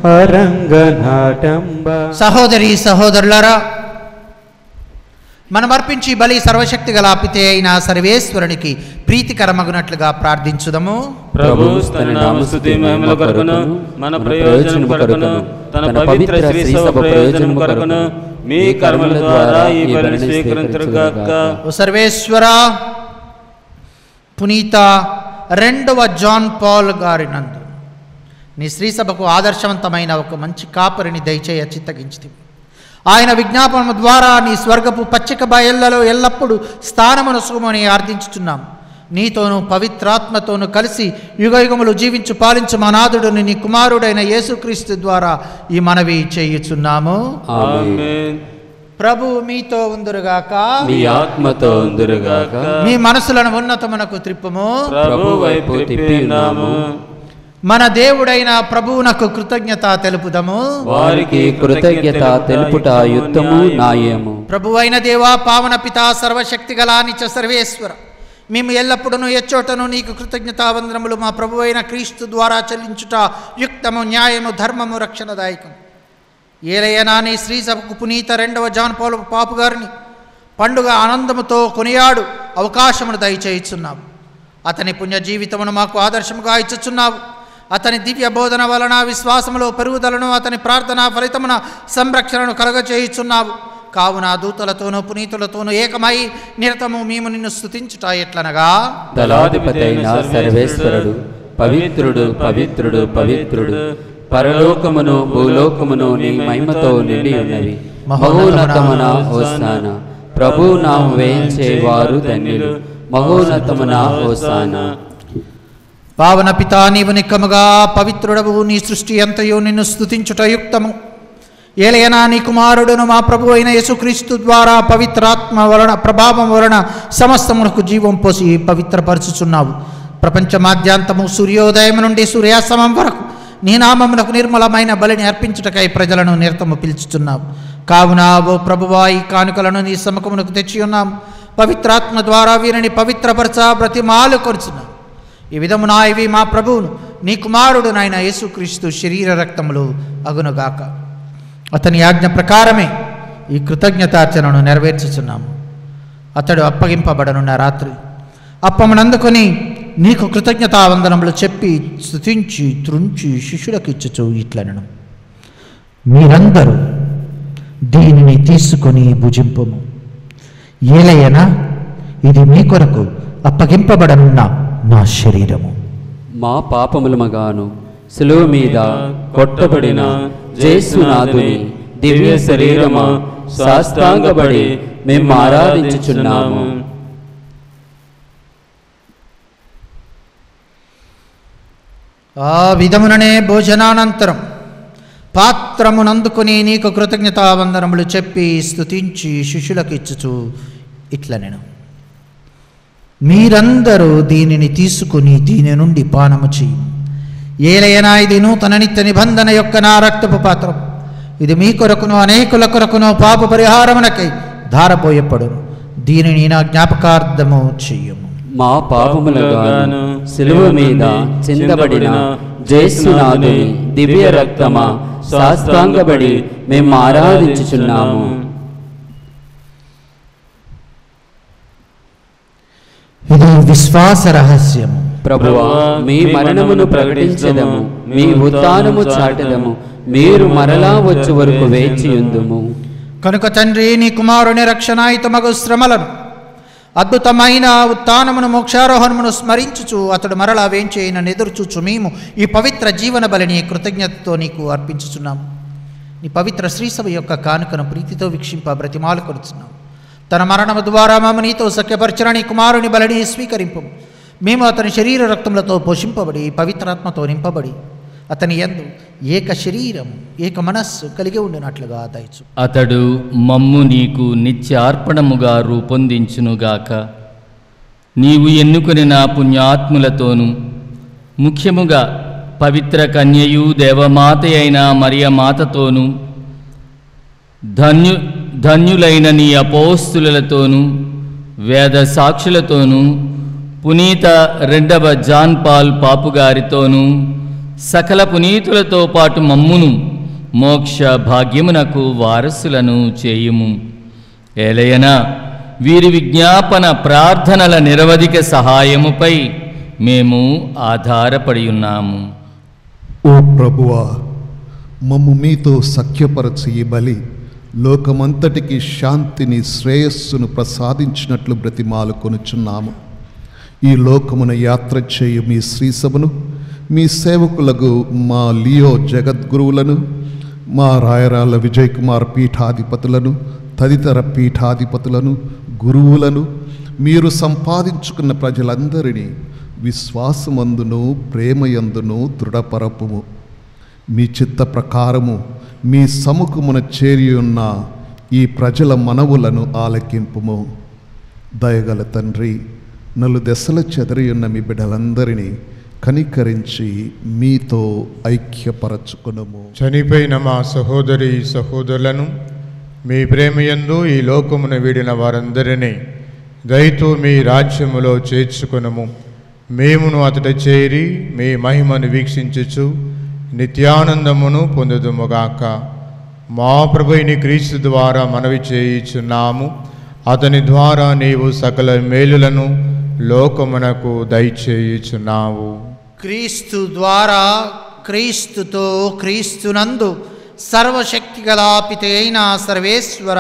అరంగనాటంబ. సహోదరి సహోదరులారా, మనం అర్పించి బలి సర్వశక్తి గల పితే అయిన సర్వేశ్వరునికి ప్రీతికరమగునట్లుగా ప్రార్థించుదము. ప్రభు తన నామస్తుతి మహిమల కొరకును మన ప్రయోజనం కొరకును తన పవిత్ర శ్రీ సభ ప్రయోజనం కొరకును మీ కర్మల ద్వారా ఈ బలిని స్వీకరించుగాక. ఓ సర్వేశ్వర, పునీత 2వ జాన్ పాల్ గారి నందు నీ శ్రీసభకు ఆదర్శవంతమైన ఒక మంచి కాపరిని దయచేయ చిత్తగించింది. ఆయన విజ్ఞాపనము ద్వారా నీ స్వర్గపు పచ్చిక బయళ్లలో ఎల్లప్పుడూ స్థానమును సుమని ఆర్థించుచున్నాం. నీతోనూ పవిత్రాత్మతోనూ కలిసి యుగయుగములు జీవించు పాలించు మా నాథుడుని నీ కుమారుడైన యేసుక్రీస్తు ద్వారా ఈ మనవి చేయుచున్నాము. ఆమేన్. ప్రభు మీతో ఉందురుగాక, మీ ఆత్మతో ఉందురుగాక. మీ మనసులను ఉన్నతమునకు త్రిప్పుము. ప్రభు వైపు తిప్పినాము. మన దేవుడైన ప్రభువునకు కృతజ్ఞత తెలుపుదము. వారికి కృతజ్ఞత తెలుపుట యుక్తము న్యాయము. ప్రభువైన దేవా, పావన పితా, సర్వశక్తి గల నిత్య సర్వేశ్వర, మేము ఎల్లప్పుడూ ఎచ్చోటను నీకు కృతజ్ఞతావందనములు మా ప్రభువైన క్రీస్తు ద్వారా చెల్లించుట యుక్తము, న్యాయము, ధర్మము, రక్షణదాయకం. ఏలయనా నీ శ్రీ సభకు పునీత 2వ జాన్ పాల్ పాపు గారిని పండుగ ఆనందముతో కొనియాడు అవకాశమును దయచేయుచున్నావు. అతని పుణ్య జీవితమును మాకు ఆదర్శముగా ఇచ్చుచున్నావు. అతని దివ్య బోధన వలన విశ్వాసములో పెరుగుదలను, అతని ప్రార్థన ఫలితమున సంరక్షణను కలగచేయుచున్నావు. కావున దూతలతోనూ పునీతులతోనూ ఏకమై నిరతము మేము నిన్ను స్తుతించుట ఎట్లనగా, దళాధిపతి అయిన సర్వేశ్వరుడు పవిత్రుడు పవిత్రుడు పవిత్రుడు, పరలోకమును భూలోకమును నీ మహిమతో నిండి ఉన్నవి. మహోన్నతమున హోసానా. ప్రభు నామము వేయించే వారు ధన్యులు. మహోన్నతమున హోసానా. పావన పితా, నీవు నిక్కముగా పవిత్రుడవు. నీ సృష్టి అంతయు నిన్ను స్తుతించుట యుక్తము. ఏలయనా నీ కుమారుడును మా ప్రభు అయిన యేసుక్రీస్తు ద్వారా పవిత్రాత్మ వలన ప్రభావం వలన సమస్తమునకు జీవం పోసి పవిత్రపరచుచున్నావు. ప్రపంచమాద్యాంతము సూర్యోదయం నుండి సూర్యాస్తమం వరకు నీ నామమునకు నిర్మలమైన బలిని అర్పించుటకై ప్రజలను నిరతము పిలుచుచున్నావు. కావున ఓ ప్రభువా, ఈ కానుకలను నీ సముఖమునకు తెచ్చి ఉన్నాము. పవిత్రాత్మ ద్వారా వీరిని పవిత్రపరచ బ్రతిమాలు కొరుచున్నావు. ఈ విధమున ఇవి మా ప్రభువును నీ కుమారుడు నాయన యేసుక్రీస్తు శరీర రక్తములు అగునుగాక. అతని ఆజ్ఞ ప్రకారమే ఈ కృతజ్ఞతార్చనను నెరవేర్చుచున్నాము. అతడు అప్పగింపబడనున్న రాత్రి అప్పమునందుకొని నీకు కృతజ్ఞతావందనములు చెప్పి స్తుతించి త్రుంచి శిష్యులకు ఇచ్చుచు ఇట్లనను, మీరందరూ దీనిని తీసుకొని భుజింపము. ఏలయనా ఇది మీ కొరకు అప్పగింపబడనున్న నా శరీరము. మా పాపములమగాను శిలువ మీద కొట్టబడిన జేసునాథుని దివ్య శరీరమా సాష్టాంగపడి మేము ఆరాధించుచున్నాము. ఆ విధముననే భోజనానంతరం పాత్రమునందుకొని నీకు కృతజ్ఞతావందనములు చెప్పి స్తుతించి శిష్యులకు ఇచ్చుచు ఇట్లా నేను మీరందరూ దీనిని తీసుకుని దీని నుండి పానము చేయి. ఏలైనా ఇది నూతన నిత్య నిబంధన యొక్క నా రక్తపు పాత్రం. ఇది మీ కొరకును అనేకుల కొరకును పాప పరిహారమునకై ధారపోయపడును. దీనిని నా జ్ఞాపకార్థము చెయ్యము. మా పాపములుగాను సిలువ మీద చిందబడిన జేసునాథుని దివ్య రక్తమా శాస్త్రాంగబడి మేము ఆరాధించుచున్నాము. ఇది విశ్వాస రహస్యము. ప్రభువా, మీ మరణమును ప్రకటించదము, మీ ఉత్థానము చాటదము, మీరు మరలా వచ్చే వరకు వేచియుందుము. కనుక తండ్రి, నీ కుమారుని రక్షణాయుతమగు శ్రమలను, అద్భుతమైన ఉత్థానమును, మోక్షారోహణమును స్మరించుచు అతడు మరలా వేంచేయనని ఎదురుచూచు మేము ఈ పవిత్ర జీవన బలిని కృతజ్ఞతతో నీకు అర్పించుచున్నాము. నీ పవిత్ర శ్రీసభ యొక్క కానుకను ప్రీతితో వీక్షింప బ్రతిమాలు కొడుచున్నాము. తన మరణము ద్వారా మమ్మ నీతో సఖ్యపరచిన నీ కుమారుని బలిని స్వీకరింపు. మేము అతని శరీర రక్తములతో పోషింపబడి పవిత్రాత్మతో నింపబడి అతని యందు ఏక శరీరం ఏక మనస్సు కలిగి ఉండినట్లుగా దయచు. అతడు మమ్ము నీకు నిత్యార్పణముగా రూపొందించునుగాక. నీవు ఎన్నుకుని నా పుణ్యాత్ములతోనూ ముఖ్యముగా పవిత్ర కన్యయు దేవమాత అయిన మరియమాతతోనూ ధన్యులైన నీ అపోస్తులతోనూ వేద సాక్షులతోనూ పునీత రెండవ జాన్ పాల్ పాపుగారితోనూ సకల పునీతులతో పాటు మమ్మును మోక్ష భాగ్యమునకు వారసులను చేయుము. ఏలయనా వీరి విజ్ఞాపన ప్రార్థనల నిరవధిక సహాయముపై మేము ఆధారపడి ఉన్నాము. ఓ ప్రభువా, మమ్ము మీతో సఖ్యపరచి ఈ బలి లోకమంతటికి శాంతిని శ్రేయస్సును ప్రసాదించినట్లు బ్రతిమాలు కొనుచున్నాము. ఈ లోకమున యాత్ర చేయు మీ శ్రీసభను, మీ సేవకులకు మా లియో జగద్గురువులను, మా రాయరాళ్ళ విజయ్ కుమార్ పీఠాధిపతులను, తదితర పీఠాధిపతులను, గురువులను, మీరు సంపాదించుకున్న ప్రజలందరినీ విశ్వాసమందును ప్రేమయందును దృఢపరపుము. మీ చిత్త ప్రకారము మీ సముఖమున చేరియున్న ఈ ప్రజల మనవులను ఆలకింపుము. దయగల తండ్రి, నలుదెసల చెదరియున్న మీ బిడ్డలందరినీ కనికరించి మీతో ఐక్యపరచుకునుము. చనిపోయిన మా సహోదరి సహోదరులను మీ ప్రేమయందు ఈ లోకమును వీడిన వారందరినీ దయతో మీ రాజ్యములో చేర్చుకునము. మేమును అతడ చేరి మీ మహిమను వీక్షించుచు నిత్యానందమును పొందుదుముగాక. మా ప్రభుని క్రీస్తు ద్వారా మనవి చేయుచున్నాము. అతని ద్వారా నీవు సకల మేలులను లోకమునకు దయచేయుచున్నావు. క్రీస్తు ద్వారా, క్రీస్తుతో, క్రీస్తునందు సర్వశక్తి గల పిత అయిన సర్వేశ్వర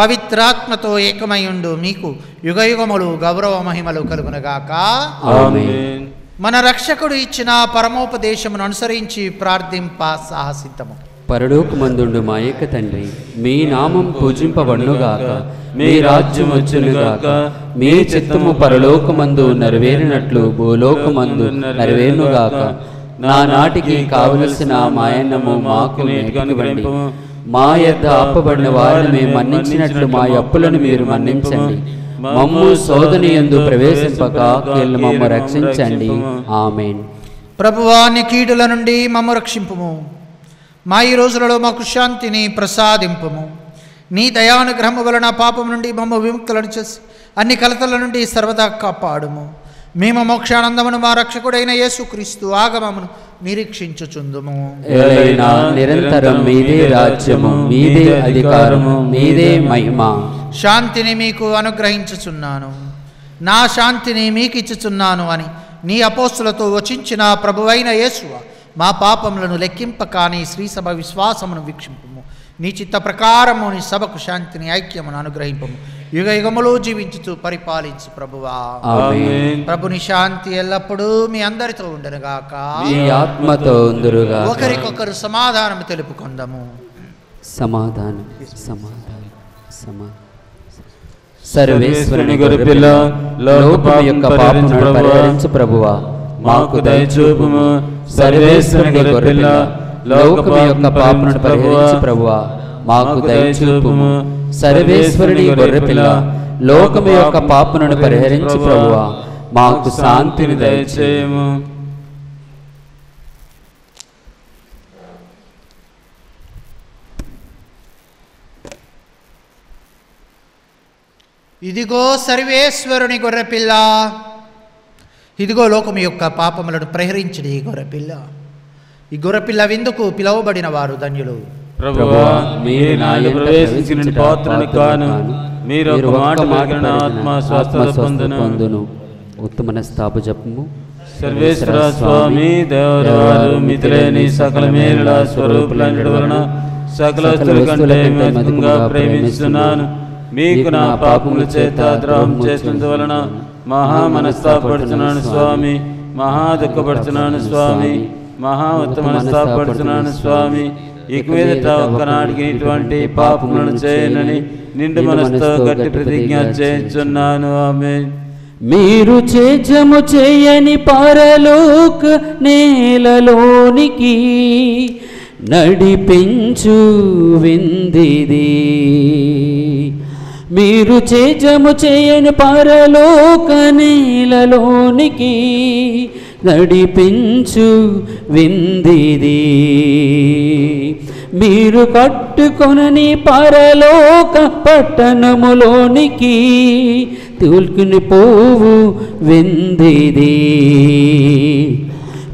పవిత్రాత్మతో ఏకమయుండు మీకు యుగయుగములు గౌరవ మహిమలు కలుగునగాక. ఆమేన్. మన రక్షకుడు ఇచ్చిన పరమోపదేశమును అనుసరించి ప్రార్థింప సాహసిద్ధము. పరలోకమందుండు మా యొక్క తండ్రి, మీ నామం పూజింపబడునుగాక, మీ రాజ్యం వచ్చునుగాక, మీ చిత్తము పరలోకమందు నెరవేరినట్లు భూలోకమందు నెరవేరునుగాక. నా నాటికి కావలసిన మాయన్నము మాకు నేర్చుకునివ్వండి. మా యొద్ద అప్పబడిన వారిని మేము మన్నించినట్లు మా అప్పులను మీరు మన్నించండి. మమ్ము శోధన యందు ప్రవేశింపక కీళ్ళు మమ్ము రక్షించండి. ఆమేన్. ప్రభువా, నీ కీడుల నుండి మమ్ము రక్షింపుము. మా ఈ రోజులలో మాకు శాంతిని ప్రసాదింపుము. నీ దయానుగ్రహము వలన పాపం నుండి మమ్మ విముక్తులను చేసి అన్ని కలతల నుండి సర్వదా కాపాడుము. మేము మోక్షానందమును మా రక్షకుడైన యేసుక్రీస్తు ఆగమమును నిరీక్షించుచుందుము. ఏలైనా నిరంతరం మీదే రాజ్యము, మీదే అధికారము, మీదే మహిమ. శాంతిని మీకు అనుగ్రహించుచున్నాను, నా శాంతిని మీకు ఇచ్చుచున్నాను అని నీ అపోస్తులతో వచించిన ప్రభువైన యేసువ, మా పాపములను లెక్కింపక నీ శ్రీసభ విశ్వాసమును వీక్షింపము. నీ చిత్త ప్రకారము నీ సభకు శాంతిని ఐక్యమును అనుగ్రహింపము. యుగ యుగములు జీవించుతూ పరిపాలించు ప్రభువా. ఆమేన్. ప్రభుని శాంతి ఎల్లప్పుడూ మీ అందరితో ఉండనుగాక. మీ ఆత్మతో ఉందురుగాక. ఒకరికొకరు సమాధానం తెలుపుకుందాము. సమాధానం, సమాధానం, సమాధానం. సర్వేశ్వరుని గొర్రెపిల్ల, లోకము యొక్క పాపములను పరిహరించు ప్రభువా, మాకు దయచూపుము. సర్వేశ్వరుని గొర్రెపిల్ల, లోకము యొక్క పాపములను పరిహరించు ప్రభువా, మాకు దయచూపుము. సర్వేశ్వరుని గొర్రెపిల్ల, లోకము యొక్క పాపములను పరిహరించి ప్రభువా మాకు శాంతిని దయచేయము. ఇదిగో సర్వేశ్వరుని గొర్రెపిల్ల, ఇదిగో లోకము యొక్క పాపములను ప్రహరించిన ఈ గొర్రెపిల్ల. ఈ గొర్రెపిల్ల విందుకు పిలువబడిన వారు ధన్యులు. ప్రభువా మీరు నా యందు ప్రవేశించిన పాత్రను కాను, మీరు ఒక మాట పలికిన ఆత్మ స్వస్థత పొందును. ఉత్తమ స్థాపు జపము. సర్వేశ్వర స్వామి దేవరాలు మితిలేని సకల మేలుల స్వరూపులైన వలన సకల వస్తువుల కంటే అధికంగా ప్రేమిస్తున్నాను. మీకు నా పాపముల చేత ద్రోహం చేసినందువలన మహా మనస్తాపడుతున్నాను స్వామి, మహా దుఃఖపడుతున్నాను స్వామి, మహా ఉత్తమ మనస్తాపడుతున్నాను స్వామి. ఇక మీదట ఒక్కనాటికి ఇటువంటి పాపములను చేయనని నిండు మనసుతో గట్టి ప్రతిజ్ఞ చేయించున్నాను. ఆమేన్. మీరు చేజము చేయని పరలోక నేలలోనికి నడిపించు విందిది. మీరు చేజము చేయని పరలోక నేలలోనికి నడిపించు విందిది. మీరు కట్టుకొనని పరలోక పట్టణములోనికి తోల్కుని పోవు విందిది.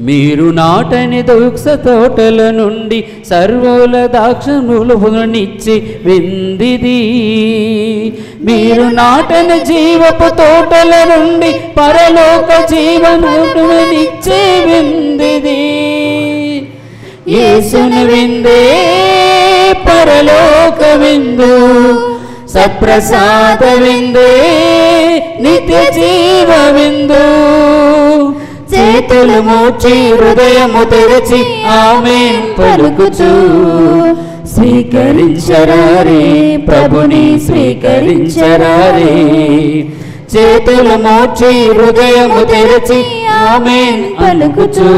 మీరు నాటని ద్రాక్ష తోటల నుండి సర్వోల ద్రాక్షములనిచ్చి విందిది. మీరు నాటని జీవపు తోటల నుండి పరలోక జీవమునిచ్చే విందిది. యేసుని విందే పరలోక విందు, సప్రసాద విందే నిత్య జీవ విందు. చేతులు మూచి హృదయము తెరచి ఆమేన్ పలుకుచు స్వీకరించరారే ప్రభుని స్వీకరించరారే. చేతులు మూచి హృదయము తెరచి ఆమేన్ పలుకుచు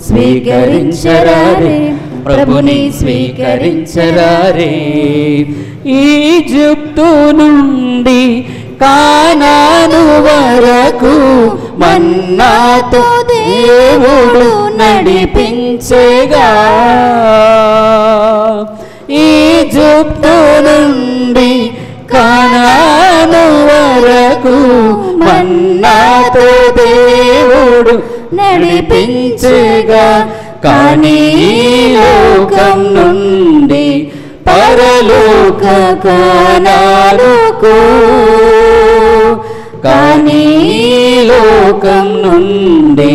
స్వీకరించరారే ప్రభుని స్వీకరించరారే. ఈజిప్టు నుండి కానాను వరకు మన్నాతో దేవుడు నడిపించేగా. ఈజిప్టు నుండి కానాను వరకు మన్నాతో దేవుడు నడిపించేగా. కానీ లోకం నుండి పరలోక కానానుకు, కానీ లోకం నుండి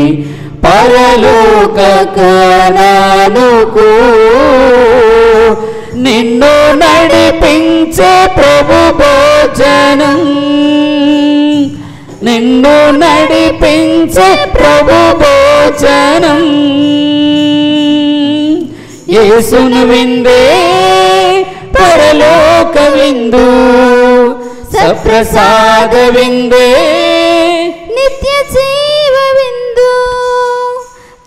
పరలోక కానానుకు నిన్ను నడిపించే ప్రభు భోజనం, నిన్ను నడిపించే ప్రభు భోజనం. యేసును విందే పరలోక విందు, సప్రసాద విందే నిత్య జీవ విందు.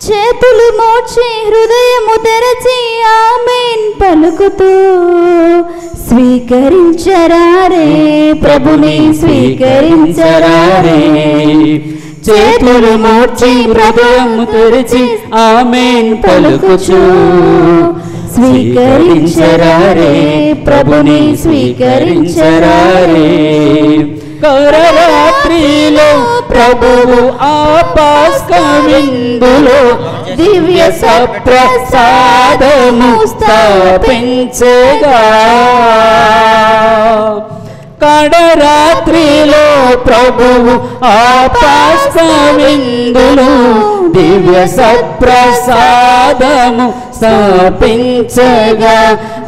చేతులు మోచి హృదయము తెరచి ఆమేన్ పలుకుతూ స్వీకరించరారే ప్రభుని స్వీకరించరారే. చేతులు మోచి హృదయము తెరచి ఆమేన్ పలుకుచు స్వీకరించరారే ప్రభుని స్వీకరించరారే. కరరాత్రిలో ప్రభువు ఆపాస్కవిందులో దివ్య సప్రసాదము స్థాపించగా. కడరాత్రిలో ప్రభువు ఆపాస్కవిందులో దివ్య సప్రసాదము స్థాపించగా.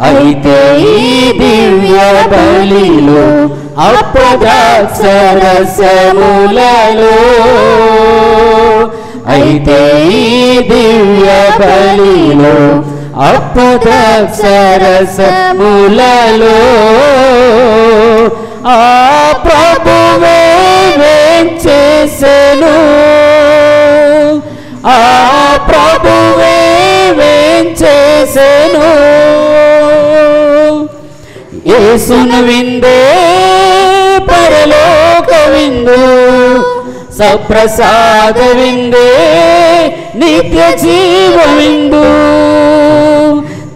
అయితే ఈ దివ్య బలిలో అపద్రాక్షరసములలో, అయితే ఈ దివ్య బలిలో అపద్రాక్షరసములలో ఆ ప్రభువే వేంచేసెను, ఆ ప్రభువే వేంచేసెను. యేసును విందే పరలోక విందు సప్రసాద విందే నిత్య జీవ విందు.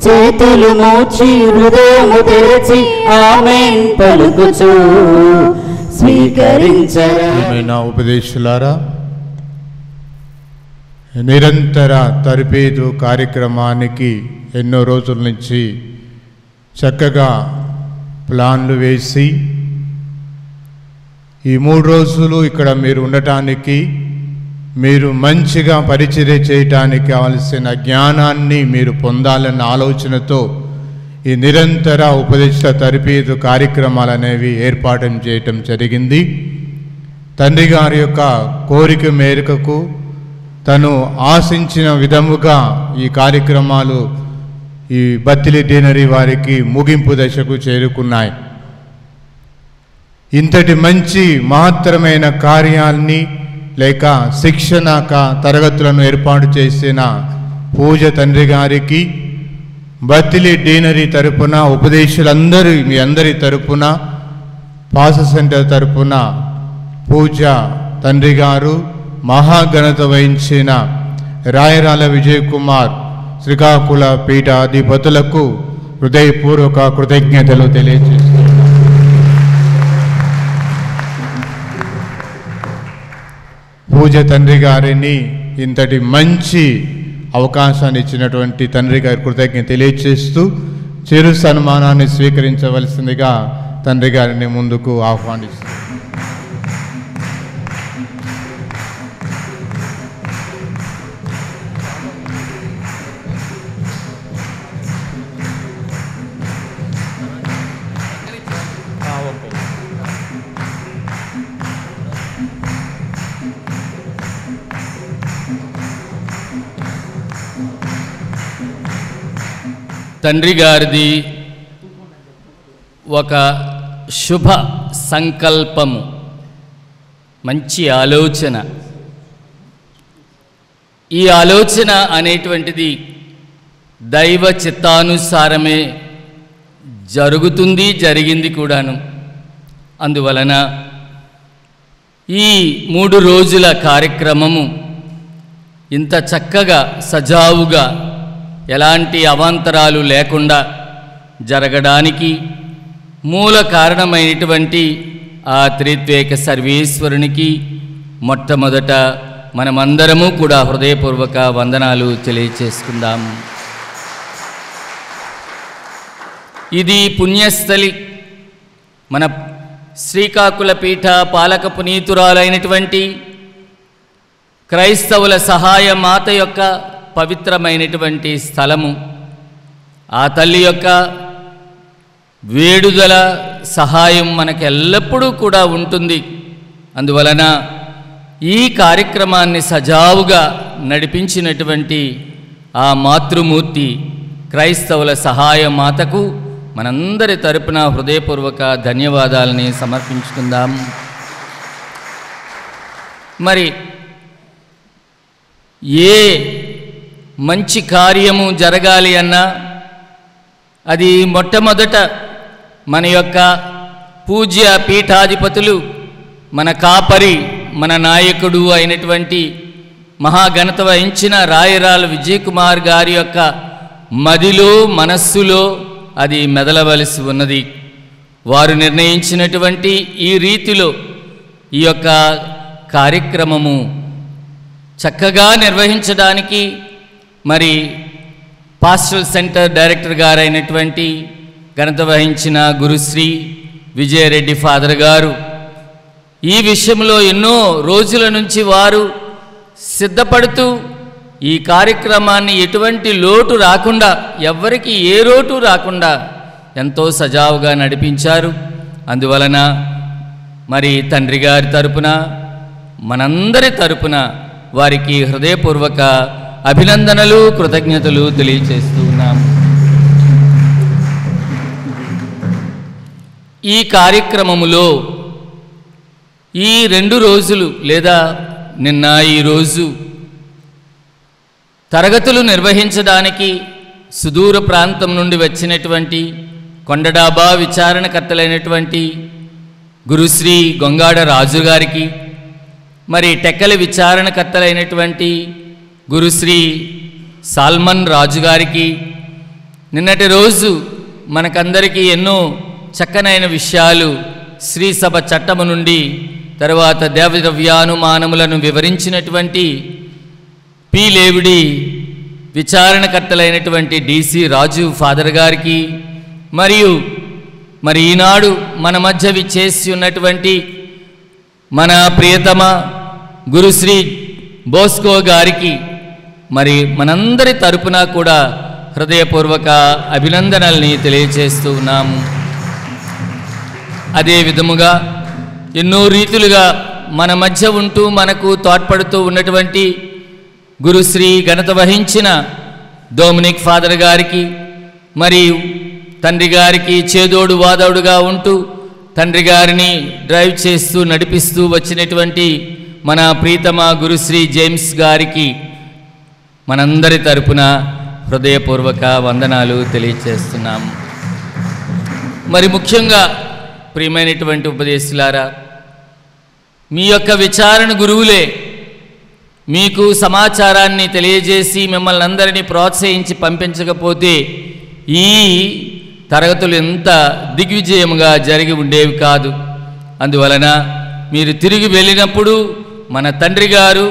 చేతులు మోచి హృదయము తెరచి ఆమేన్ పలుకుచు స్వీకరించరా. ప్రియమైన ఉపదేశులారా, నిరంతర తరబేదు కార్యక్రమానికి ఎన్నో రోజుల నుంచి చక్కగా ప్లాన్లు వేసి ఈ 3 రోజులు ఇక్కడ మీరు ఉండటానికి, మీరు మంచిగా పరిచర్య చేయటానికి కావలసిన జ్ఞానాన్ని మీరు పొందాలన్న ఆలోచనతో ఈ నిరంతర ఉపదేశ తరబేదు కార్యక్రమాలు అనేవి ఏర్పాటు చేయటం జరిగింది. తండ్రి గారి యొక్క కోరిక మేరకు తను ఆశించిన విధముగా ఈ కార్యక్రమాలు ఈ బత్తిలి డీనరీ వారికి ముగింపు దశకు చేరుకున్నాయి. ఇంతటి మంచి మహత్తరమైన కార్యాన్ని లేక శిక్షణ తరగతులను ఏర్పాటు చేసిన పూజ తండ్రి గారికి బత్తిలి డీనరీ తరపున, ఉపదేశులందరూ మీ అందరి తరపున, పాస సెంటర్ తరపున పూజ తండ్రి గారు, మహాఘనత వహించిన రాయరాల విజయ్ కుమార్ శ్రీకాకుళ పీఠాధిపతులకు హృదయపూర్వక కృతజ్ఞతలు తెలియజేస్తున్నారు. పూజ తండ్రి గారిని ఇంతటి మంచి అవకాశాన్ని ఇచ్చినటువంటి తండ్రి గారి కృతజ్ఞత తెలియజేస్తూ చిరు సన్మానాన్ని స్వీకరించవలసిందిగా తండ్రి గారిని ముందుకు ఆహ్వానిస్తున్నారు. తండ్రి గారిది ఒక శుభ సంకల్పము, మంచి ఆలోచన. ఈ ఆలోచన అనేటువంటిది దైవ చిత్తానుసారమే జరుగుతుంది, జరిగింది కూడాను. అందువలన ఈ 3 రోజుల కార్యక్రమము ఇంత చక్కగా సజావుగా ఎలాంటి అవాంతరాలు లేకుండా జరగడానికి మూల కారణమైనటువంటి ఆ త్రిత్వేక సర్వేశ్వరునికి మొట్టమొదట మనమందరము కూడా హృదయపూర్వక వందనాలు తెలియచేసుకుందాం. ఇది పుణ్యస్థలి. మన శ్రీకాకుళ పీఠ పాలక పునీతురాలైనటువంటి క్రైస్తవుల సహాయ మాత యొక్క పవిత్రమైనటువంటి స్థలము. ఆ తల్లి యొక్క వేడుదల సహాయం మనకు ఎల్లప్పుడూ కూడా ఉంటుంది. అందువలన ఈ కార్యక్రమాన్ని సజావుగా నడిపించినటువంటి ఆ మాతృమూర్తి క్రైస్తవుల సహాయ మాతకు మనందరి తరపున హృదయపూర్వక ధన్యవాదాలని సమర్పించుకుందాం. మరి ఏ మంచి కార్యము జరగాలి అన్నా అది మొట్టమొదట మన యొక్క పూజ్య పీఠాధిపతులు, మన కాపరి, మన నాయకుడు అయినటువంటి మహాఘనత వహించిన రాయరాల విజయ్ కుమార్ గారి యొక్క మదిలో, మనస్సులో అది మెదలవలసి ఉన్నది. వారు నిర్ణయించినటువంటి ఈ రీతిలో ఈ యొక్క కార్యక్రమము చక్కగా నిర్వహించడానికి మరి పాస్టల్ సెంటర్ డైరెక్టర్ గారైనటువంటి ఘనత వహించిన గురుశ్రీ విజయరెడ్డి ఫాదర్ గారు ఈ విషయంలో ఎన్నో రోజుల నుంచి వారు సిద్ధపడుతూ ఈ కార్యక్రమాన్ని ఎటువంటి లోటు రాకుండా, ఎవ్వరికి ఏ లోటు రాకుండా ఎంతో సజావుగా నడిపించారు. అందువలన మరి తండ్రి గారి తరపున, మనందరి తరపున వారికి హృదయపూర్వక అభినందనలు, కృతజ్ఞతలు తెలియచేస్తూ ఉన్నాం. ఈ కార్యక్రమములో ఈ 2 రోజులు లేదా నిన్న ఈరోజు తరగతులు నిర్వహించడానికి సుదూర ప్రాంతం నుండి వచ్చినటువంటి కొండడాబా విచారణకర్తలైనటువంటి గురుశ్రీ గొంగాడ రాజు గారికి, మరి టెక్కలి విచారణకర్తలైనటువంటి గురుశ్రీ సాల్మన్ రాజు గారికి, నిన్నటి రోజు మనకందరికీ ఎన్నో చక్కనైన విషయాలు శ్రీ సభ చట్టము నుండి తర్వాత దేవద్రవ్యానుమానములను వివరించినటువంటి పి లేవిడి విచారణకర్తలైనటువంటి డిసి రాజు ఫాదర్ గారికి, మరి ఈనాడు మన మధ్య విచ్చేసి ఉన్నటువంటి మన ప్రియతమ గురుశ్రీ బోస్కో గారికి మరి మనందరి తరపున కూడా హృదయపూర్వక అభినందనల్ని తెలియచేస్తూ ఉన్నాము. అదే విధముగా ఎన్నో రీతులుగా మన మధ్య ఉంటూ మనకు తోడ్పడుతూ ఉన్నటువంటి గురుశ్రీ ఘనత వహించిన డొమినిక్ ఫాదర్ గారికి, మరియు తండ్రి గారికి చేదోడు వాదోడుగా ఉంటూ తండ్రి గారిని డ్రైవ్ చేస్తూ నడిపిస్తూ వచ్చినటువంటి మన ప్రీతమ గురుశ్రీ జేమ్స్ గారికి మనందరి తరపున హృదయపూర్వక వందనాలు తెలియచేస్తున్నాము. మరి ముఖ్యంగా ప్రియమైనటువంటి ఉపదేశులారా, మీ యొక్క విచారణ గురువులే మీకు సమాచారాన్ని తెలియజేసి మిమ్మల్ని అందరినీ ప్రోత్సహించి పంపించకపోతే ఈ తరగతులు ఎంత దిగ్విజయముగా జరిగి ఉండేవి కాదు. అందువలన మీరు తిరిగి వెళ్ళినప్పుడు మన తండ్రి గారు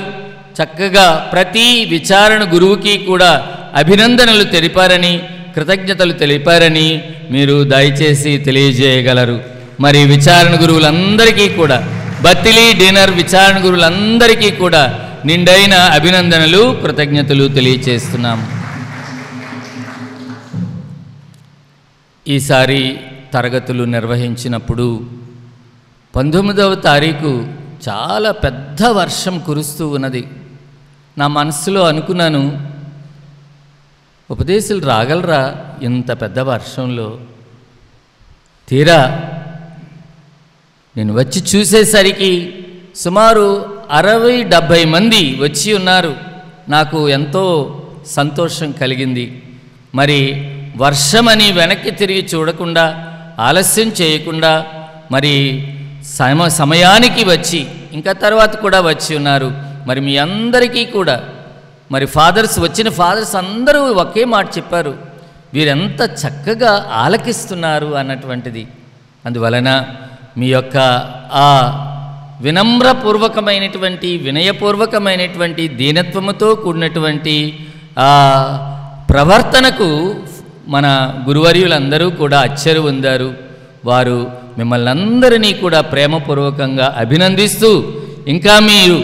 చక్కగా ప్రతి విచారణ గురువుకి కూడా అభినందనలు తెలిపారని, కృతజ్ఞతలు తెలిపారని మీరు దయచేసి తెలియజేయగలరు. మరి విచారణ గురువులందరికీ కూడా, బత్తిలి డిన్నర్ విచారణ గురువులందరికీ కూడా నిండైన అభినందనలు, కృతజ్ఞతలు తెలియచేస్తున్నాము. ఈసారి తరగతులు నిర్వహించినప్పుడు 19వ తారీఖు చాలా పెద్ద వర్షం కురుస్తూ ఉన్నది. నా మనసులో అనుకున్నాను, ఉపదేశాలు రాగలరా ఇంత పెద్ద వర్షంలో? తీరా నేను వచ్చి చూసేసరికి సుమారు 60-70 మంది వచ్చి ఉన్నారు. నాకు ఎంతో సంతోషం కలిగింది. మరి వర్షమని వెనక్కి తిరిగి చూడకుండా, ఆలస్యం చేయకుండా మరి సమయానికి వచ్చి ఇంకా తర్వాత కూడా వచ్చి ఉన్నారు. మరి మీ అందరికీ కూడా మరి వచ్చిన ఫాదర్స్ అందరూ ఒకే మాట చెప్పారు, వీరెంత చక్కగా ఆలకిస్తున్నారు అన్నటువంటిది. అందువలన మీ యొక్క ఆ వినమ్రపూర్వకమైనటువంటి, వినయపూర్వకమైనటువంటి, దీనత్వముతో కూడినటువంటి ఆ ప్రవర్తనకు మన గురువర్యులందరూ కూడా అచ్చరు పొందారు. వారు మిమ్మల్ని అందరినీ కూడా ప్రేమపూర్వకంగా అభినందిస్తూ ఇంకా మీరు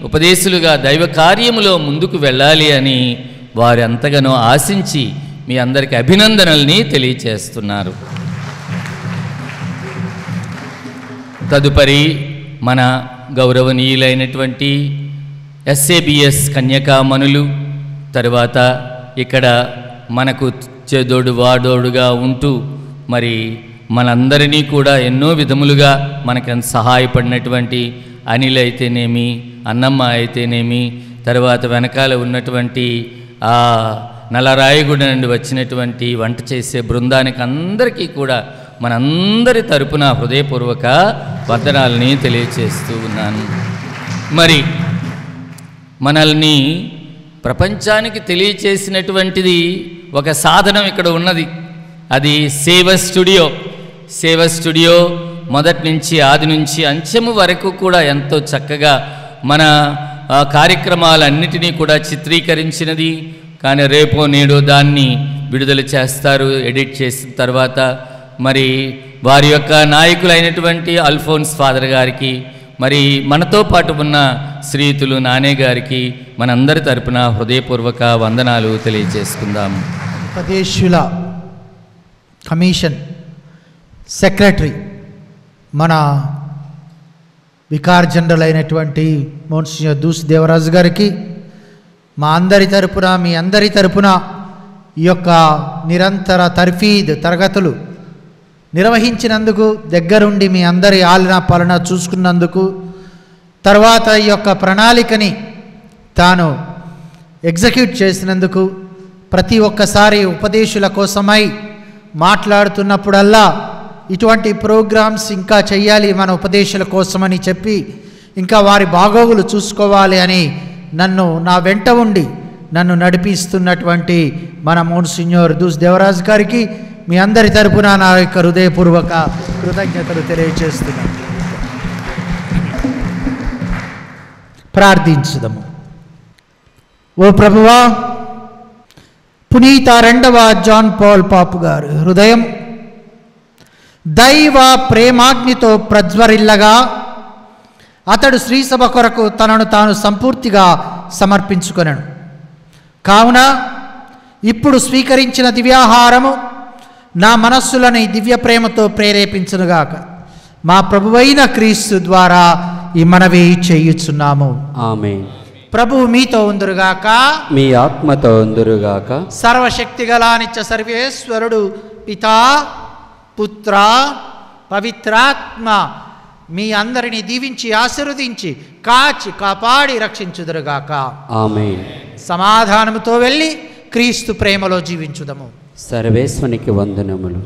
ఉపదేశులుగా దైవ కార్యములో ముందుకు వెళ్ళాలి అని వారు ఎంతగానో ఆశించి మీ అందరికీ అభినందనల్ని తెలియచేస్తున్నారు. తదుపరి మన గౌరవనీయులైనటువంటి ఎస్ఏబిఎస్ కన్యకామణులు, తరువాత ఇక్కడ మనకు చేదోడు వాడోడుగా ఉంటూ మరి మనందరినీ కూడా ఎన్నో విధములుగా మనకు సహాయపడినటువంటి అనిల్ అయితేనేమి, అన్నమ్మ అయితేనేమి, తర్వాత వెనకాల ఉన్నటువంటి ఆ నల్లరాయగూడ నుండి వచ్చినటువంటి వంట చేసే బృందానికి అందరికీ కూడా మనందరి తరపున హృదయపూర్వక వందనాలని తెలియచేస్తూ ఉన్నాను. మరి మనల్ని ప్రపంచానికి తెలియచేసినటువంటిది ఒక సాధనం ఇక్కడ ఉన్నది. అది సేవ స్టూడియో మొదటి నుంచి ఆది నుంచి అంచెము వరకు కూడా ఎంతో చక్కగా మన కార్యక్రమాలన్నిటినీ కూడా చిత్రీకరించినది. కానీ రేపో నేడో దాన్ని విడుదల చేస్తారు ఎడిట్ చేసిన తర్వాత. మరి వారి యొక్క నాయకులైనటువంటి అల్ఫోన్స్ ఫాదర్ గారికి, మరి మనతో పాటు ఉన్న శ్రీయుతులు నానే గారికి మనందరి తరపున హృదయపూర్వక వందనాలు తెలియజేసుకుందాం. ఉపదేశుల కమిషన్ సెక్రటరీ మన వికార్ జనరల్ అయినటువంటి మోన్సియర్ దూస్ దేవరాజు గారికి మా అందరి తరపున, మీ అందరి తరపున ఈ యొక్క నిరంతర తర్ఫీద్ తరగతులు నిర్వహించినందుకు, దగ్గరుండి మీ అందరి ఆలన పాలన చూసుకున్నందుకు, తర్వాత ఈ యొక్క ప్రణాళికని తాను ఎగ్జిక్యూట్ చేసినందుకు, ప్రతి ఒక్కసారి ఉపదేశుల కోసమై మాట్లాడుతున్నప్పుడల్లా ఇటువంటి ప్రోగ్రామ్స్ ఇంకా చెయ్యాలి మన ఉపదేశాల కోసమని చెప్పి, ఇంకా వారి బాగోగులు చూసుకోవాలి అని నా వెంట ఉండి నన్ను నడిపిస్తున్నటువంటి మన మోన్సిన్యోర్ దూస్ దేవరాజ్ గారికి మీ అందరి తరపున నా యొక్క హృదయపూర్వక కృతజ్ఞతలు తెలియజేస్తున్నాను. ప్రార్థించుదాము. ఓ ప్రభువా, పునీత 2వ జాన్ పాల్ పాపు గారు హృదయం దైవ ప్రేమాగ్నితో ప్రజ్వరిల్లగా అతడు శ్రీసభ కొరకు తనను తాను సంపూర్తిగా సమర్పించుకొనెను. కావున ఇప్పుడు స్వీకరించిన దివ్యాహారము నా మనస్సులని దివ్య ప్రేమతో ప్రేరేపించునుగాక. మా ప్రభువైన క్రీస్తు ద్వారా ఈ మనవి చేయుచున్నాము. ఆమేన్. ప్రభువు మీతో ఉందురుగాక, మీ ఆత్మతో ఉందురుగాక. సర్వశక్తిగల నిత్య సర్వేశ్వరుడు పితా పుత్ర పవిత్రాత్మ మీ అందరిని దీవించి ఆశీర్వదించి కాచి కాపాడి రక్షించుదురుగాక. ఆమేన్. సమాధానముతో వెళ్ళి క్రీస్తు ప్రేమలో జీవించుదము. సర్వేశ్వనికి వందనములు.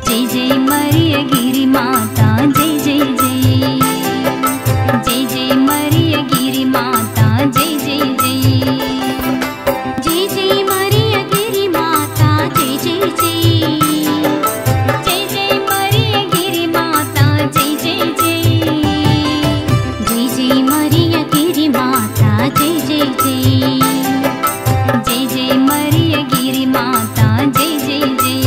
జై జై మరియ గిరి మాత, జై జై జై జై జై మరియ గిరి మాత, జై జై జై జై జై మరియ గిరి మాత, జై జై జై జై జై మరియ గిరి మాత, జై జై జై జై జై మరియ గిరి మాత, జై జై జై జై జై మరియ గిరి మాత, జై జై జై.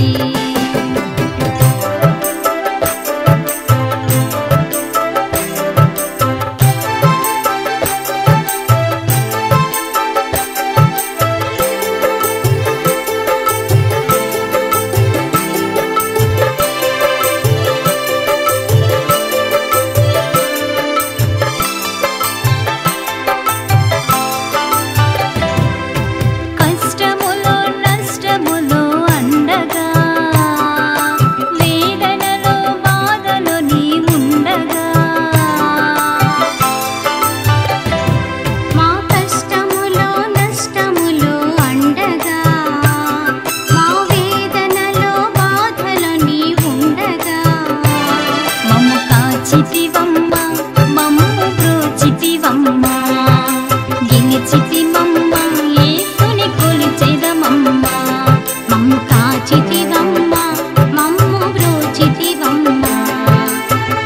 కష్టములో నష్టములో అండగా, వేదనలో బాధలో నీ ఉండగా, మా కష్టములో నష్టములో అండగా, మా వేదనలో బాధలో నీ ఉండగా, మమ్ము కాచితివమ్మ, మమ్ము బ్రోచితివమ్మ, గెలిచితివమ్మ, యేసుని కొలిచెదమమ్మ, మమ్ము కాచితివమ్మ, మమ్ము బ్రోచితివమ్మ,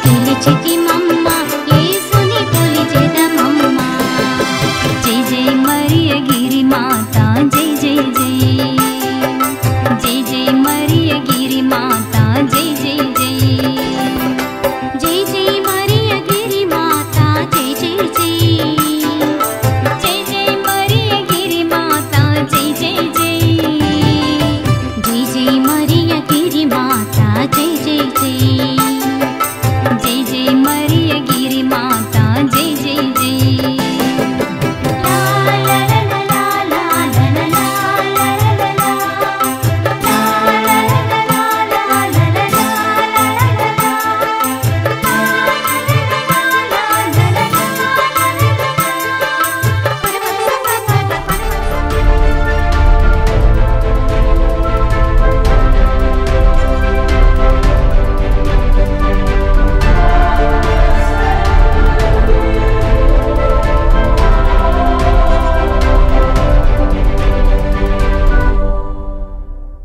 గెలిచితిమమ్మ, యేసుని కొలిచెదమమ్మ. జై జై మరియ గిరి మాత,